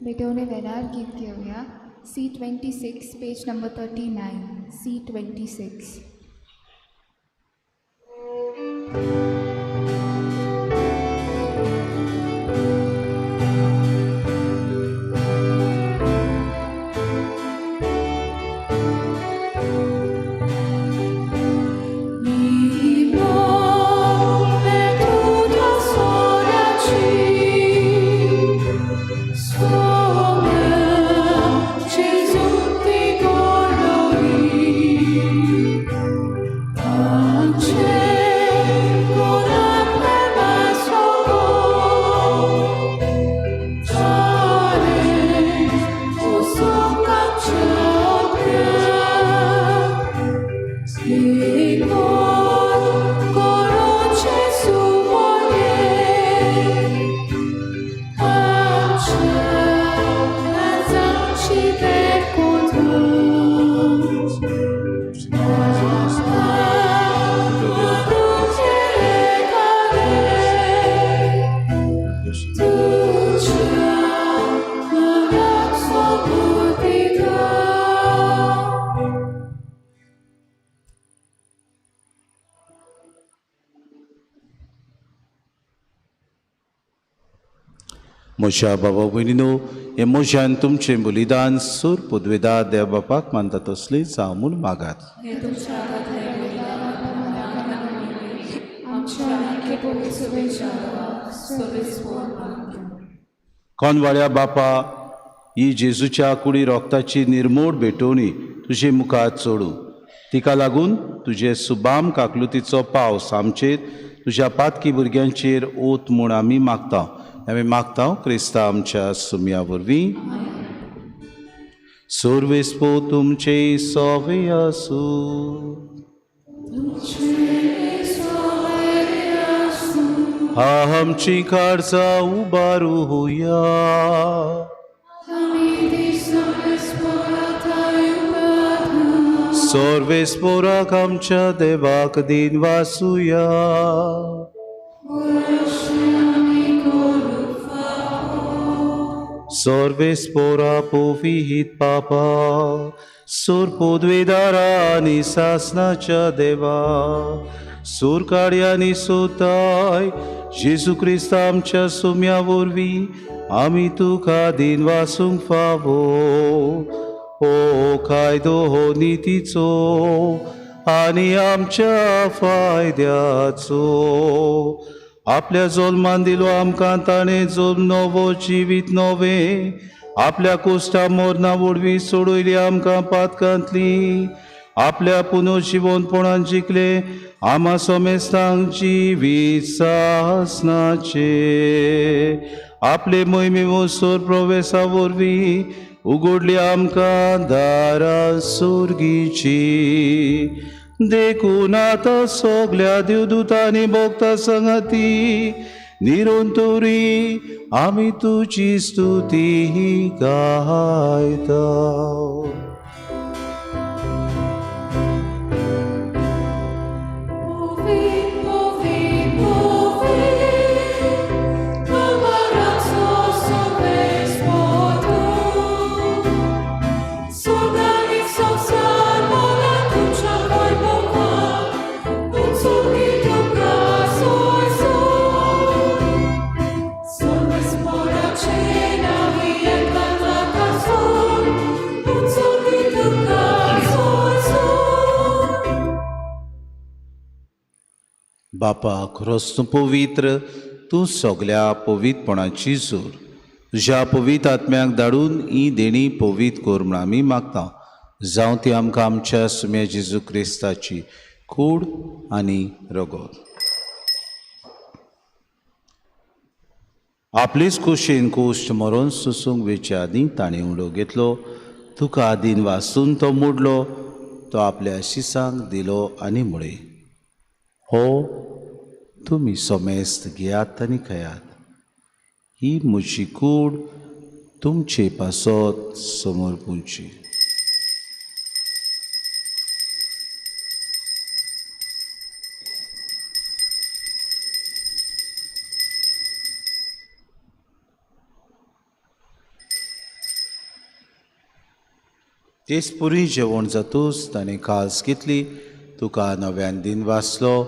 बेटोने वेनार गीत घेऊया. C26 page number 39. C26. म्हज्या बाबा भयणीनो हे म्हज्यान तुमचें बलिदान सूर पदवेदार देव बापाक मानता तसलें जावं म्हूण मागात. कोनवाड्या बापा ही जेजूच्या कुडी रोगताची निर्मोड भेटोवणी तुजे मुखार चोडू. तिका लागून तुजे सुबाम काकलुतीचो पावस आमचेर तुज्या पातकी भुरग्यांचेर ओत म्हूण आमी मागता. आमी मागता क्रिस्ता आमच्या सुम्या वरवीं. सोर्वेस्पो तुमचे सोवे आसूं आमची काळजां उबारू होया. सोर्वेस्पोराक आमच्या देवाक दिन वासुया. Sorves pora povihit papa, सूर पोदवेदारा आनी सासनाच्या देवा, सूर काडी आनी सोताय जेजू क्रिस्त आमच्या सुम्या वरवीं आमी तुका दिन वासूंक फावो. हो कायदो हो नितीचो आनी आमच्या फायद्याचो. आपल्या जल्मान दिलो आमकां ताणें जल्म नवो जिवीत नवें. आपल्या कोश्टा मोरना वडवीं सोडयली आमकां पातकांतली. आपल्या पुनर्जीवनपणान जिखले आमा सोमेस्तांक जिवीत सासनाचे. आपले मोहिमे वसोर प्रवेशा वरवीं उगडली आमकां दारां सुर्गीची. देखून आतां सगल्या देवदूतांनी भोगता संगती निरंतरी आमी तुजी स्तुती गायता. बापाक रस्तो पवित्र तूं सगल्या पवित्रपणाची जोर. तुज्या पवित्र आत्म्याक धाडून ही देणी पवित्र कर म्हूण आमी मागता. जावं ती आमकां आमच्या सुम्या जेजू क्रिस्ताची कूड आनी रगत. आपलीच कुशीन कुश्ट मरोन सुसूंक वेच्या आदीं ताणें उडो घेतलो. तुका आदीन वाचून तो मोडलो. तो आपल्या शिसांक दिलो आनी म्हळे, हो तुमी सोमेस्त घेयात आनी खयात. ही म्हजी कूड तुमचे पासत समोर पुंची. तेच पुरी जेवण जातूच ताणें कास घेतली. तुका नव्यान दिन वाचलो.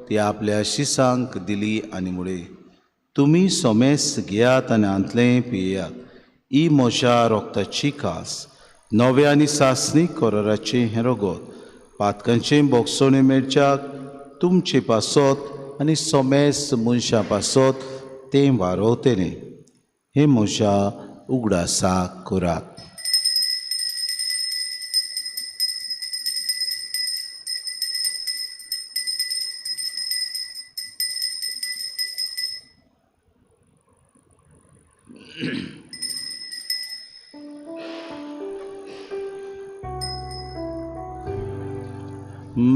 ती आपल्या शिसांक दिली आनी म्हळे, तुमी सोमेस्त घेयात आनी आंतलें पियेयात. ही म्हज्या रोगताची कास, नवे आनी सासणीक कोराराचें हें रगत. पातकांचें बोगसोणे मेळच्याक तुमचे पासत आनी सोमेस्त मनशां पासत तें वारोवतलें. हें म्हज्या उगडासाक करात.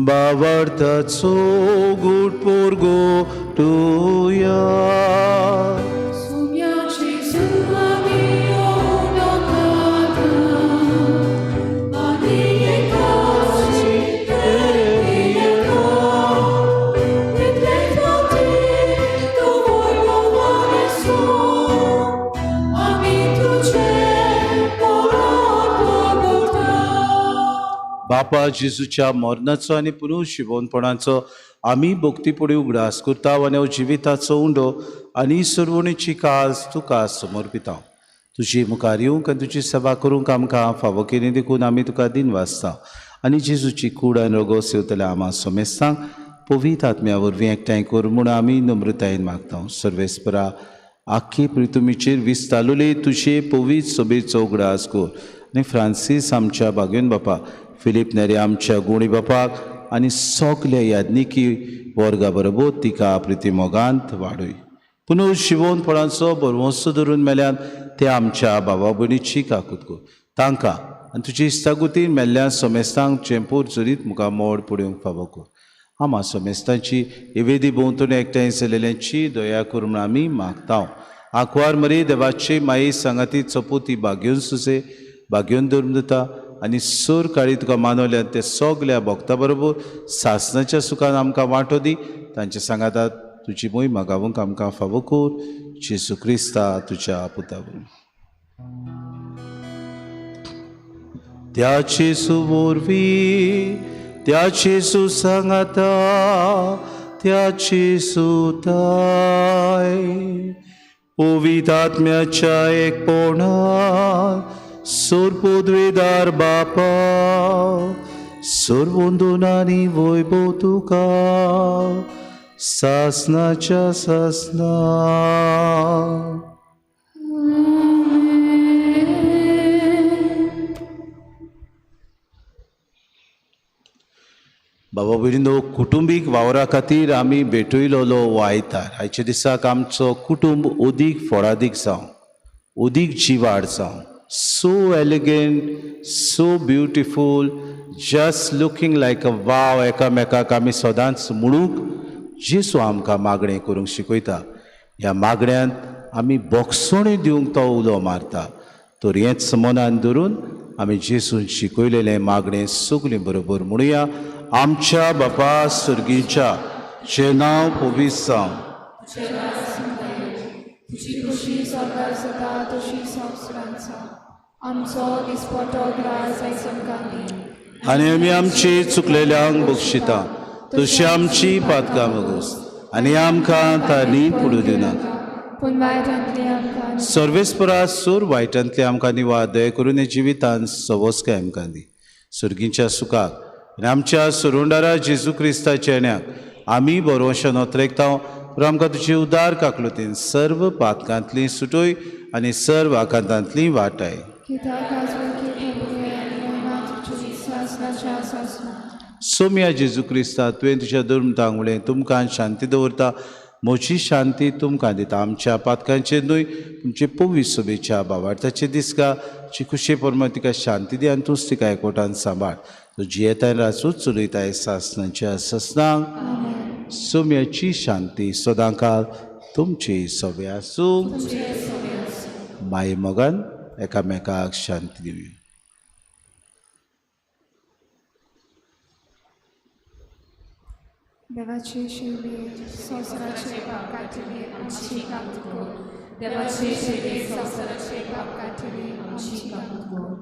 बावार्थाचो गूट पोरगो तुया. बापा जेजूच्या मरणाचो आनी पुनर्जीवनपणाचो आमी भक्तीपुडी उगडास करता आनी हांव जिविताचो उंडो आनी सर्वणीची कास तुका समर्पिता. तुजी मुखार येवंक आनी तुजी सेवा करूंक आमकां फावो केली देखून आमी तुका दिन वाचता. आनी जेजूची कूड आनी रगत सेवतल्या आमा सोमेस्तांक पवित्र आत्म्या वरवीं एकठांय कर म्हूण आमी नम्रतायेन मागता. सर्वेस्परा आख्खी पृथ्वीचेर विस्तारलेले तुजे पवित्र सभेचो उगडास कर. आनी फ्रांसीस आमच्या बागेन बापा, फिलीप नेरे आमच्या गुणी बापाक आनी सगल्या याज्ञिकी वर्गा बरोबर तिका प्रितीमोगांत वाडय. पुनर्जीवनपणाचो बरवंसो धरून मेल्यान ते आमच्या भावा भयणीची काकूत कर. तांकां आनी तुजी इश्टागुतीन मेल्ल्या सोमेस्तांक चेंपूर जरीत मुखार मोड पडूंक फावो कर. आमा सोमेस्तांची एवेदी भोंवतणी एकठांय जालेल्यांची दया कर म्हूण आमी मागता. आंकवार मरे देवाची माई सांगाती चपुती बागेवन सुसे बागेवन धरून दिता आनी सूर काळी तुका मानवल्यान ते सगल्या भक्तां बरोबर सासणाच्या सुखान आमकां वांटो दी. तांच्या सांगातात तुजी मोहीम गावूंक आमकां फावो कर. जेजू क्रिस्ता तुज्या पुता त्याची सुवोरवी त्याची सुसंगता त्याची सुताय पवित्र आत्म्याच्या एकपणात सोरपोद्वेदार बापा सोरवंदनानी वैभव तुका सासनाच्या सासना. बाबा भयणीनो, कुटुंबीक वावरा खातीर आमी भेटयलोलो हो आयतार. आयच्या दिसाक आमचो कुटुंब अदीक फळादीक जावं, अदीक जिवाड जावं. So elegant, so beautiful, just looking like a wow. एकामेकाक आमी सदांच म्हणूंक जेसू आमकां मागणें करूंक शिकयता. ह्या मागण्यांत आमी बोगसोणी दिवंक तो उलो मारता. तर हेंच मनान धरून आमी जेसून शिकयलेलें मागणें सगलीं बरोबर म्हणुया. आमच्या बापा सुर्गीच्या जे नांव पवित्र जावं. तुजी खुशी सगळ्यार जाता तशी संवसारांत जावं. आमचो दिसपटो ग्रास आयज आमकां दी. आनी आमी आमची चुकलेल्यांक बक्षिता तशी आमची पातकां मागोस आनी आमकां तांणी पडूं दिनात. पूण वायटांतली आमकां सर्वेस्परा सूर वायटांतले आमकां निवार दय करून हे जिवितांत सवस्काय आमकां दी. सुर्गीच्या सुखाक आनी आमच्या सुरोंडारा जेजू क्रिस्ताच्या येण्याक आमी बरोवशें नोतरेकता. आमकां तुजी उदार काकलुतीन सर्व पातकांतली सुटोय आनी सर्व आकांतांतली वाटाय. कित्याक आजून कितें आनी महिमा तुजी सासनाच्या सासना. सोम्या जेजू क्रिस्ता, तुवें तुज्या धर्मतांक उडयन तुमकां शांती दवरता. म्हजी शांती तुमकां दिता. आमच्या पातकांचेर न्हय, तुमचे पवित्र सोबेच्या भावार्थाचे दिसका जी खुशी परम तिका शांती दी आनी तूंच तिका एकवटान सांबाळ. तुजी येताय रासूच चलयताय सासनाच्या ससनांक. सोम्याची शांती सदां काळ तुमची सोबे आसूं. माय मोगान एकामेकाक शांती दिवया. देवाचे शिवे संवसाराचे पाप कातरी आमची कांत कर. देवाचे शिवे संवसाराचे पाप कातरी आमची कांत कर.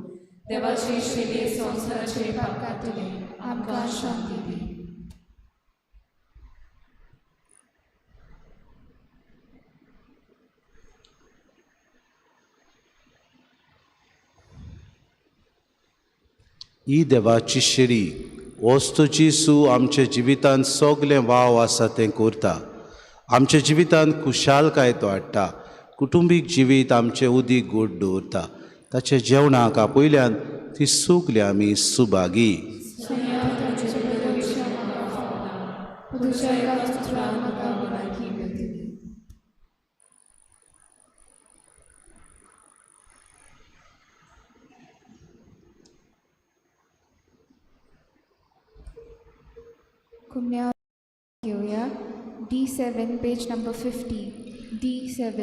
देवाचे शिवे संवसाराचे पाप कातरी आमकां शांती दी. ही देवाची शिरी वस्तूची सू आमच्या जिवितांत सगलें वाव आसा तें करता. आमच्या जिवितांत खुशालकायेत वाडटा. कुटुंबीक जिवीत आमचें उदीक गोड दवरता. ताच्या जेवणाक आपयल्यान ती सुकली आमी सुभागी. कुम्या घेऊया. D7 page number 50. D7.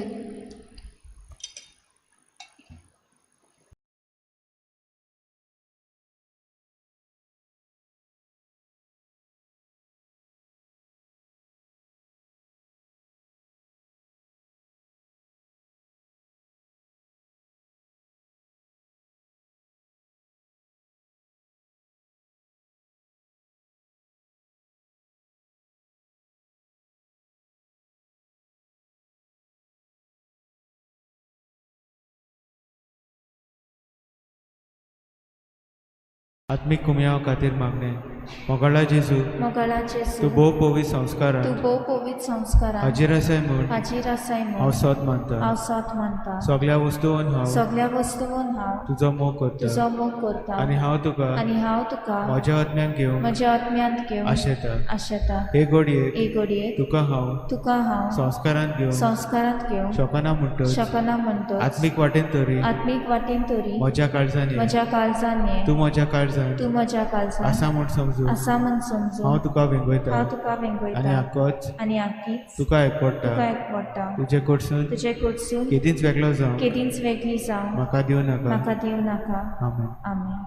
आत्मिक कुमयाव खातीर मागणें. मोगाळा जेजू, मोगाळा जेजू, तूं भोव पवित्र संस्कारांत तूं भोव पवित्र संस्कारांत हाजीर आसाय म्हूण हाजीर आसाय हांव म्हूण सोत मानता. हांव सोत मानता. सगल्या वस्तूंन हांव सगल्या वस्तूंन हांव तुजो मोग करता तुजो मोग करता. आनी हांव तुका म्हज्या आत्म्यान घेवंक म्हज्या आत्म्यांत घेवन आशेता. आशेता. हे घडयेक एक घडये तुका हांव संस्कारांत घेवन शकना म्हणटच शकना म्हणटच आत्मीक वाटेन तरी आत्मीक वाटेन तरी म्हज्या काळजान ये. म्हज्या काळजान ये. तूं म्हज्या काळजान तूं म्हज्या काळजान आसा म्हूण समजू. आसा म्हूण समजू. हांव तुका वेंगयता हांव तुका वेंगयता आनी आक्कोच आनी आख्खीच तुका एकवडटा. तुका एकवडटा. तुजे कडसून तुजे कडसून केदींच वेगळो जावं केदींच वेगळी जावं म्हाका दिवं नाका. म्हाका दिवं नाका. आमेन. आमेन.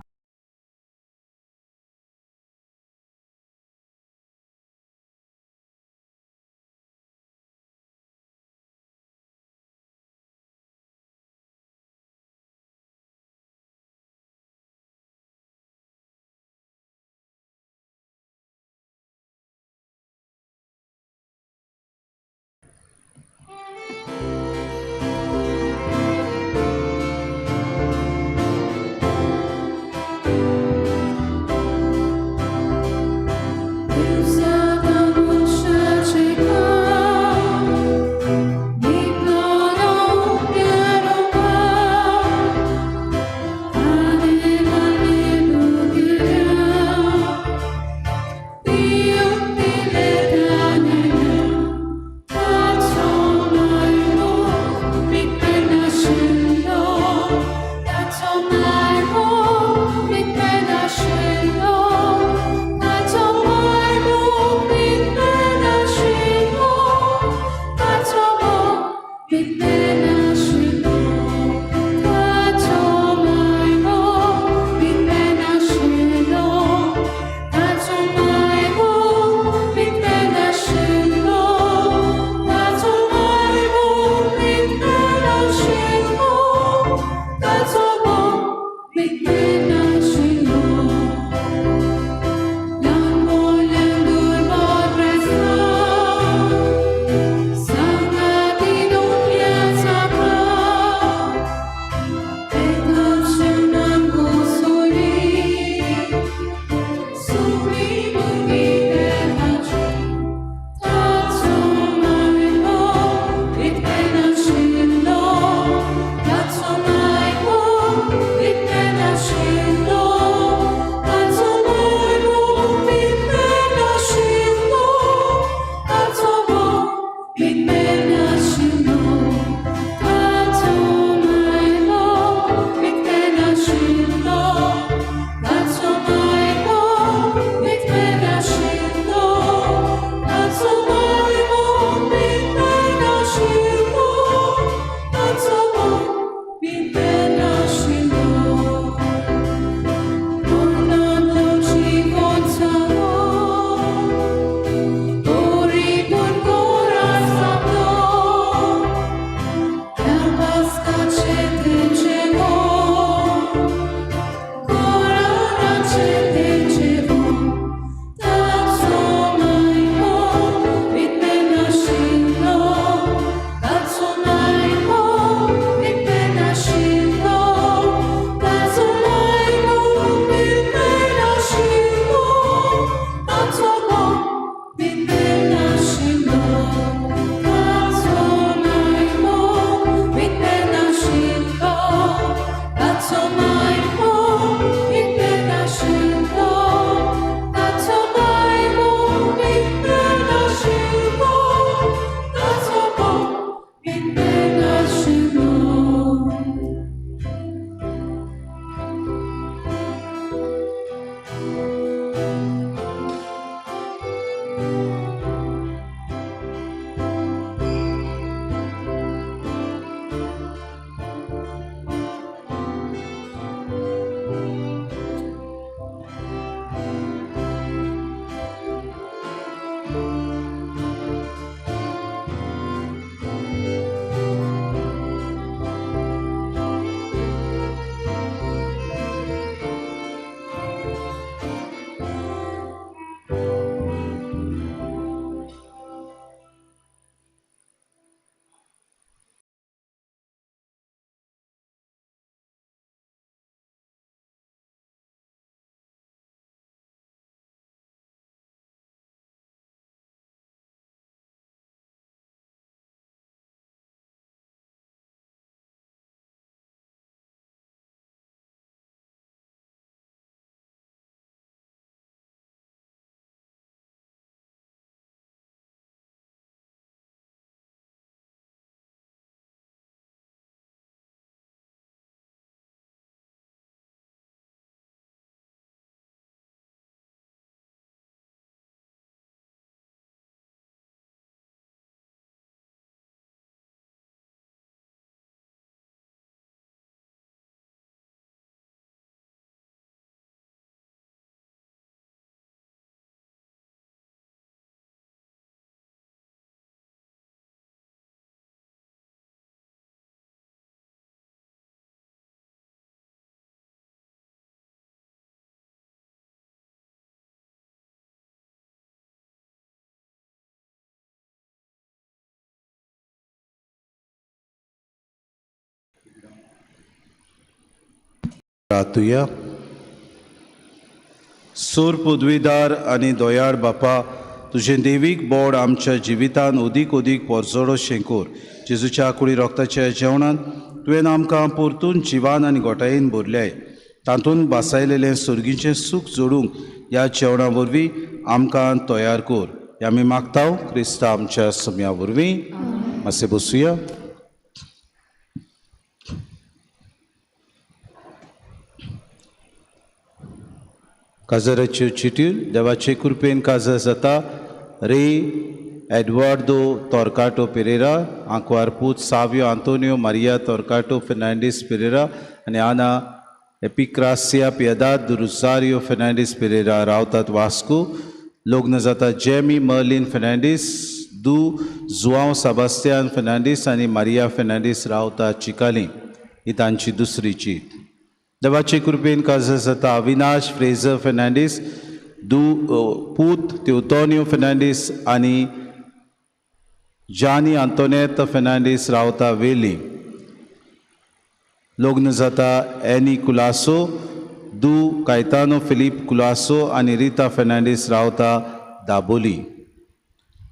रातुया सूर पदवीदार आनी दोयाळ बापा तुझे देवीक बोड आमच्या जिवितान ओदीक ओदीक पोरजोडो शेंकोर जेजूच्या कुडी रोगताच्या जेवणान तुवें आमकां परतून जिवान आनी गोठायेन भरल्याय तातूंत बासायलेलें सुर्गीचें सूख जोडूंक ह्या जेवणा वरवीं आमकां तयार कोर हें आमी मागताव क्रिस्ता आमच्या सम्या वरवीं. मातशें बसुया. काजराच्यो चिट्यो देवाचे कृपेन काजार जाता. रे एडवार्डो तोरकाटो पेरेरा, आंकवारपूत सावियो आंतोनियो मारिया तोरकाटो फेर्नांडीस पेरेरा आनी आना एपिक्रासिया पियदाद दो रोसारियो फेर्नांडीस पेरेरा रावतात वास्को. लग्न जाता जेमी मर्लिन फेर्नांडीस, दू जुआंव सेबास्टियान फेर्नांडीस आनी मारिया फेर्नांडीस रावतात चिकाली. ही तांची दुसरी चीट. देवाचे कृपेन काजार जाता अविनाश फ्रेझर फेर्नांडीस, पूत तेवतोनियो फेर्नांडीस आनी जानी आंतोनेता फेर्नांडीस रावता वेली. लग्न जाता एनी कुलासो, दू कायतानो फिलिप कुलासो आनी रिता फेर्नांडीस रावता दाबोली.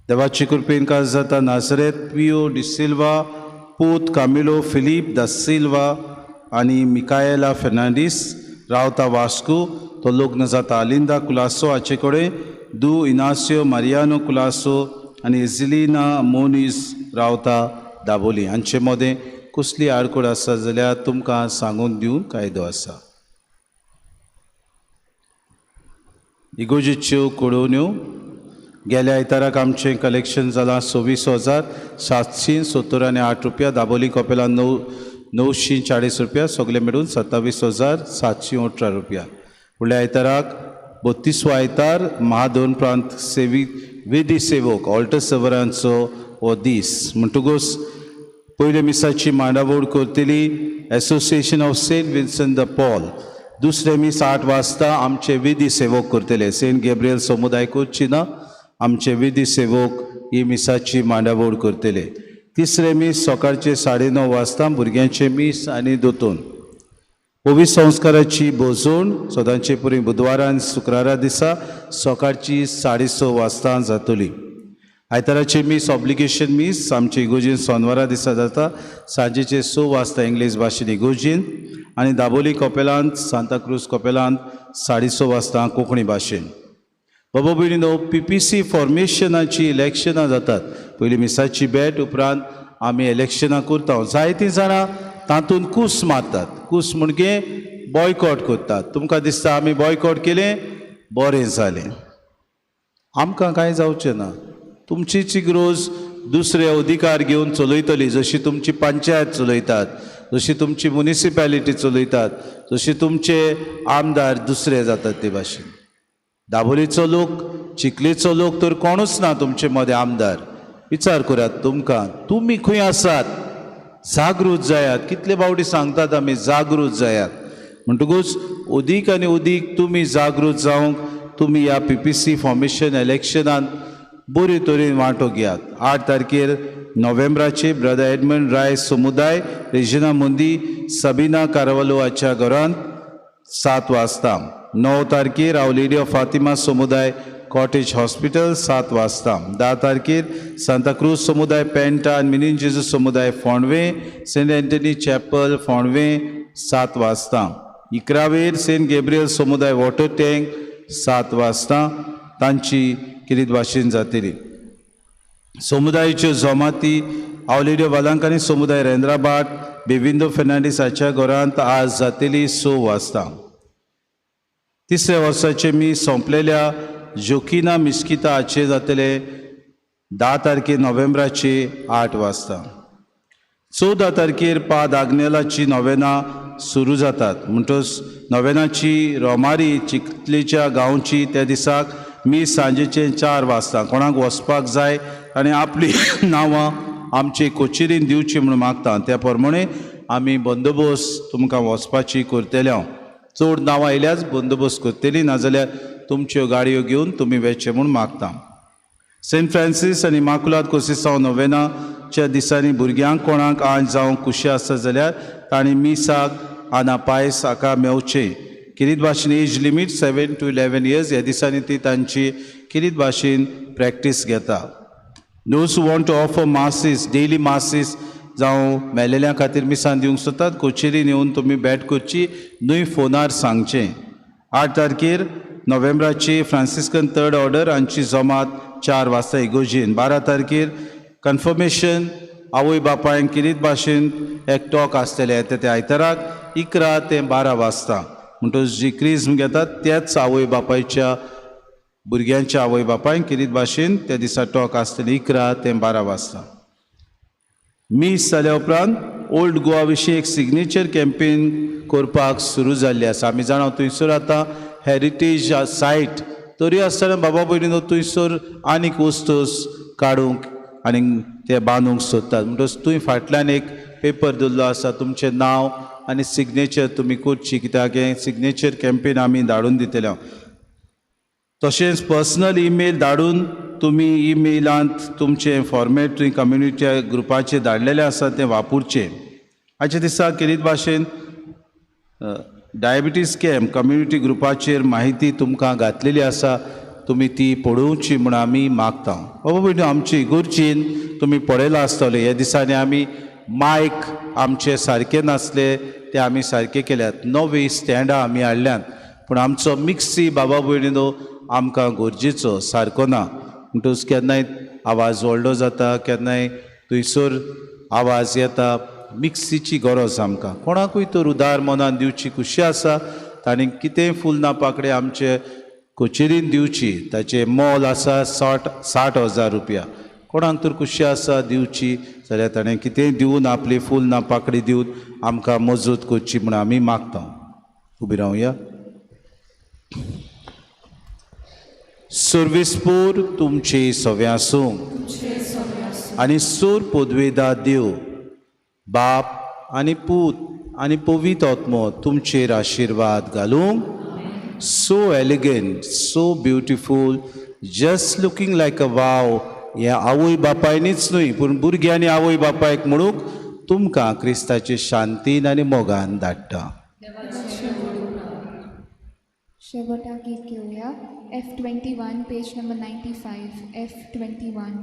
देवाचे कृपेन काजार जाता नाझरेत पियो डिसिल्वा, पूत कामिलो फिलिप दा सिल्वा आनी मिकाएला फेर्नांडीस रावता वास्को. तो लग्न जाता अलिंदा कुलासो हाचे कडेन, दू इनासियो मारियानो कुलासो आनी इजिलिना मोनीस रावता दाबोली. हांचे मदें कसली आडखड आसा जाल्यार तुमकां सांगून दिवंक कायदो आसा. इगोजेच्यो कोडोन्यो गेल्या आयताराक आमचें कलेक्शन जालां 26,778 रुपया. दाबोली कपेलां 940 रुपया. सगळे मेळून 27,718 रुपया. फुडल्या आयताराक 32वो आयतार महादोन प्रांत सेवीक विधी सेवक ऑल्टर सर्वरांचो हो दीस म्हणटकूच पयले मिसाची मांडावळ करतली association of Saint Vincent de Paul. दुसरे मीस 8 वाजता आमचे विधी सेवक करतले. सेंट गॅब्रियल समुदाय करची ना, आमचे विधी सेवक ही मिसाची मांडावळ करतले. तिसरे मीस सकाळचे 9:30 वाजता भुरग्यांचे मीस आनी दोतोन. पवित्र संस्काराची बोजोण सदांचे पुरी बुधवारा आनी शुक्रारा दिसा सकाळची 6:30 वाजता जातली. आयताराचे मीस ऑब्लिगेशन मीस आमचे इगोजीन सोनवारा दिसा जाता सांजेचे 6 वाजता इंग्लीश भाशेन इगोजीन आनी दाबोली कपेलांत सांताक्रूज कपेलांत 6:30 वाजता कोंकणी भाशेन. बाबा भयणीनो, PPC फॉर्मेशनाची इलेक्शनां जातात. पयली मिसाची बॅट उपरांत आमी इलेक्शनां करता. जायतीं जाणां तातूंत कूस मारतात. कूस म्हणजे बॉयकॉट करतात. तुमकां दिसता आमी बॉयकॉट केलें बरें जालें. आमकां कांय जावचें ना. तुमचीच इग्रोज दुसरे अधिकार घेवन चलयतली. जशी तुमची पंचायत चलयतात, जशी तुमची म्युनिसिपॅलिटी चलयतात, जशी तुमचे आमदार दुसरे जातात ते भाशेन. दाबोलीचो लोक, चिखलेचो लोक तर कोणूच ना तुमचे मदें आमदार. विचार करात तुमकां, तुमी खंय आसात? जागृत जायात. कितले फावटी सांगतात आमी जागृत जायात. म्हणटकूच ओदीक आनी ओदीक तुमी जागृत जावंक तुमी ह्या PPC फॉर्मेशन इलेक्शनांत बरे तरेन वांटो घेयात. 8 तारखेर नोव्हेंबराचे ब्रदर एडमंड राय समुदाय रेजिना मुंदी सबिना कारवालो हाच्या घरांत 7 वाजता. 9 तारखेर आवर लेडी ऑफ फातिमा समुदाय कॉटेज हॉस्पिटल 7 वाजता. 10 तारखेर सांताक्रूज समुदाय पेंटा आनी मिनीन जेजू समुदाय फोंडवे सेंट एंटनी चॅपल फोंडवे 7 वाजता. 11वेर सेंट गॅब्रियल समुदाय वॉटर टँक 7 वाजता. तांची किरीत भाशेन जातली. समुदायाच्यो जमाती आवर लेडी ऑफ वालांकानी समुदाय रेंद्राबाट बेविंदो फेर्नांडीस हाच्या घरांत आज जातली 6 वाजता. तिसऱ्या वर्साचे मी सोंपलेल्या जोकिना मिस्किता हाचे जातले 10 तारखेर नोव्हेंबराचे 8 वाजता. 14 तारखेर पाद आग्नेलाची नोवेना सुरू जातात. म्हणटच नोवेनाची रोमारी चिखलेच्या गांवची त्या दिसाक मी सांजेचे 4 वाजता. कोणाक वचपाक जाय आनी आपली नांवां आमचे कोचेरीन दिवची म्हणून मागता. त्या प्रमाणे आमी बंदोबस्त तुमकां वचपाची करतले. चड नांवां आयल्याच बंदोबस्त करतली, नाजाल्यार तुमच्यो गाडयो घेवन तुमी वेचे म्हूण मागता. सेंट फ्रांसीस आनी इमाकुलाद कोसिसांव नोवेनाच्या दिसांनी भुरग्यांक कोणाक आज जावं कुशी आसा जाल्यार तांणी मिसाक आना पाय साका मेवचे किरीत भाशेन एज लिमीट 7 to 11 years ह्या दिसांनी ती तांची किरीत भाशेन प्रॅक्टीस घेता. Those who want to offer masses daily masses जावं मेलेल्या खातीर मिसान दिवंक सोदतात कोचेरीन येवन तुमी बॅट करची न्हय फोनार सांगचें. 8 तारखेर नोव्हेंबराची फ्रांसिस्कन थर्ड ऑर्डर हांची जमात 4 वाजता इगोर्जीन. 12 तारखेर कन्फर्मेशन आवय बापायन किरीत भाशेन एक टॉक आसतलें येता ते आयताराक 11 ते 12 वाजता. म्हणटच जी क्रिज्म घेतात त्याच आवय बापायच्या भुरग्यांच्या आवय बापायन किरीत भाशेन त्या दिसा टॉक आसतली 11 ते 12 वाजता. मीस जाल्या उपरांत ओल्ड गोवा विशीं एक सिग्नेचर कॅम्पेन करपाक सुरू जाल्ली आसा. आमी जाणा थंयसर आतां हेरिटेज सायट तरी आसतना बाबा भयणीनो थंयसर आनीक वस्तू काडूंक आनी ते बांदूंक सोदतात. म्हणटच तुवें फाटल्यान एक पेपर दवरलो आसा तुमचें नांव आनी सिग्नेचर तुमी करची कित्याक हें सिग्नेचर कॅम्पेन आमी धाडून दितले. तशेंच पर्सनल ईमेल धाडून तुमी ईमेलांत तुमचें फॉर्मेट तुवें कम्युनिटी ग्रुपाचेर धाडलेलें आसा तें वापरचें. आयच्या दिसा किरीत भाशेन डायबिटीज कॅम्प कम्युनिटी ग्रुपाचेर माहिती तुमकां घातलेली आसा तुमी ती पळोवची म्हूण आमी मागता. बाबा भयणी आमची इगोर्जीन तुमी पळयलां आसतलें ह्या दिसांनी आमी मायक आमचे सारके नासले ते आमी सारके केल्यात. नवे स्टँडां आमी हाडल्यात पूण आमचो मिक्सी बाबा भयणीनो आमकां गरजेचो सारको ना. म्हणटच केन्नाय आवाज व्हडलो जाता केन्नाय थंयसर आवाज येता मिक्सीची गरज आमकां. कोणाकूय तर उदार मनान दिवची खुशी आसा ताणें कितेंय फूल नापाकडे आमचे कोचेरीन दिवची ताचें मोल आसा 60,000 रुपया. कोणाक तर खुशी आसा दिवची जाल्यार ताणें कितेंय दिवन आपली फूल नापाकडी दिवन आमकां मजत करची म्हूण आमी मागता. उबी रावया. सर्विसपूर तुमची सव्यासूं आनी सूर पदवेदार देव बाप आनी पूत आनी पवित्र आत्मो तुमचेर आशिर्वाद घालूंक. So elegant so beautiful just looking like a wow ह्या आवय बापायनीच न्हय पूण भुरग्यांनी आवय बापायक म्हणूंक तुमकां क्रिस्ताचे शांतीन आनी मोगान धाडटा. शेवटा गीत घेऊया. F21 page number 95 F21.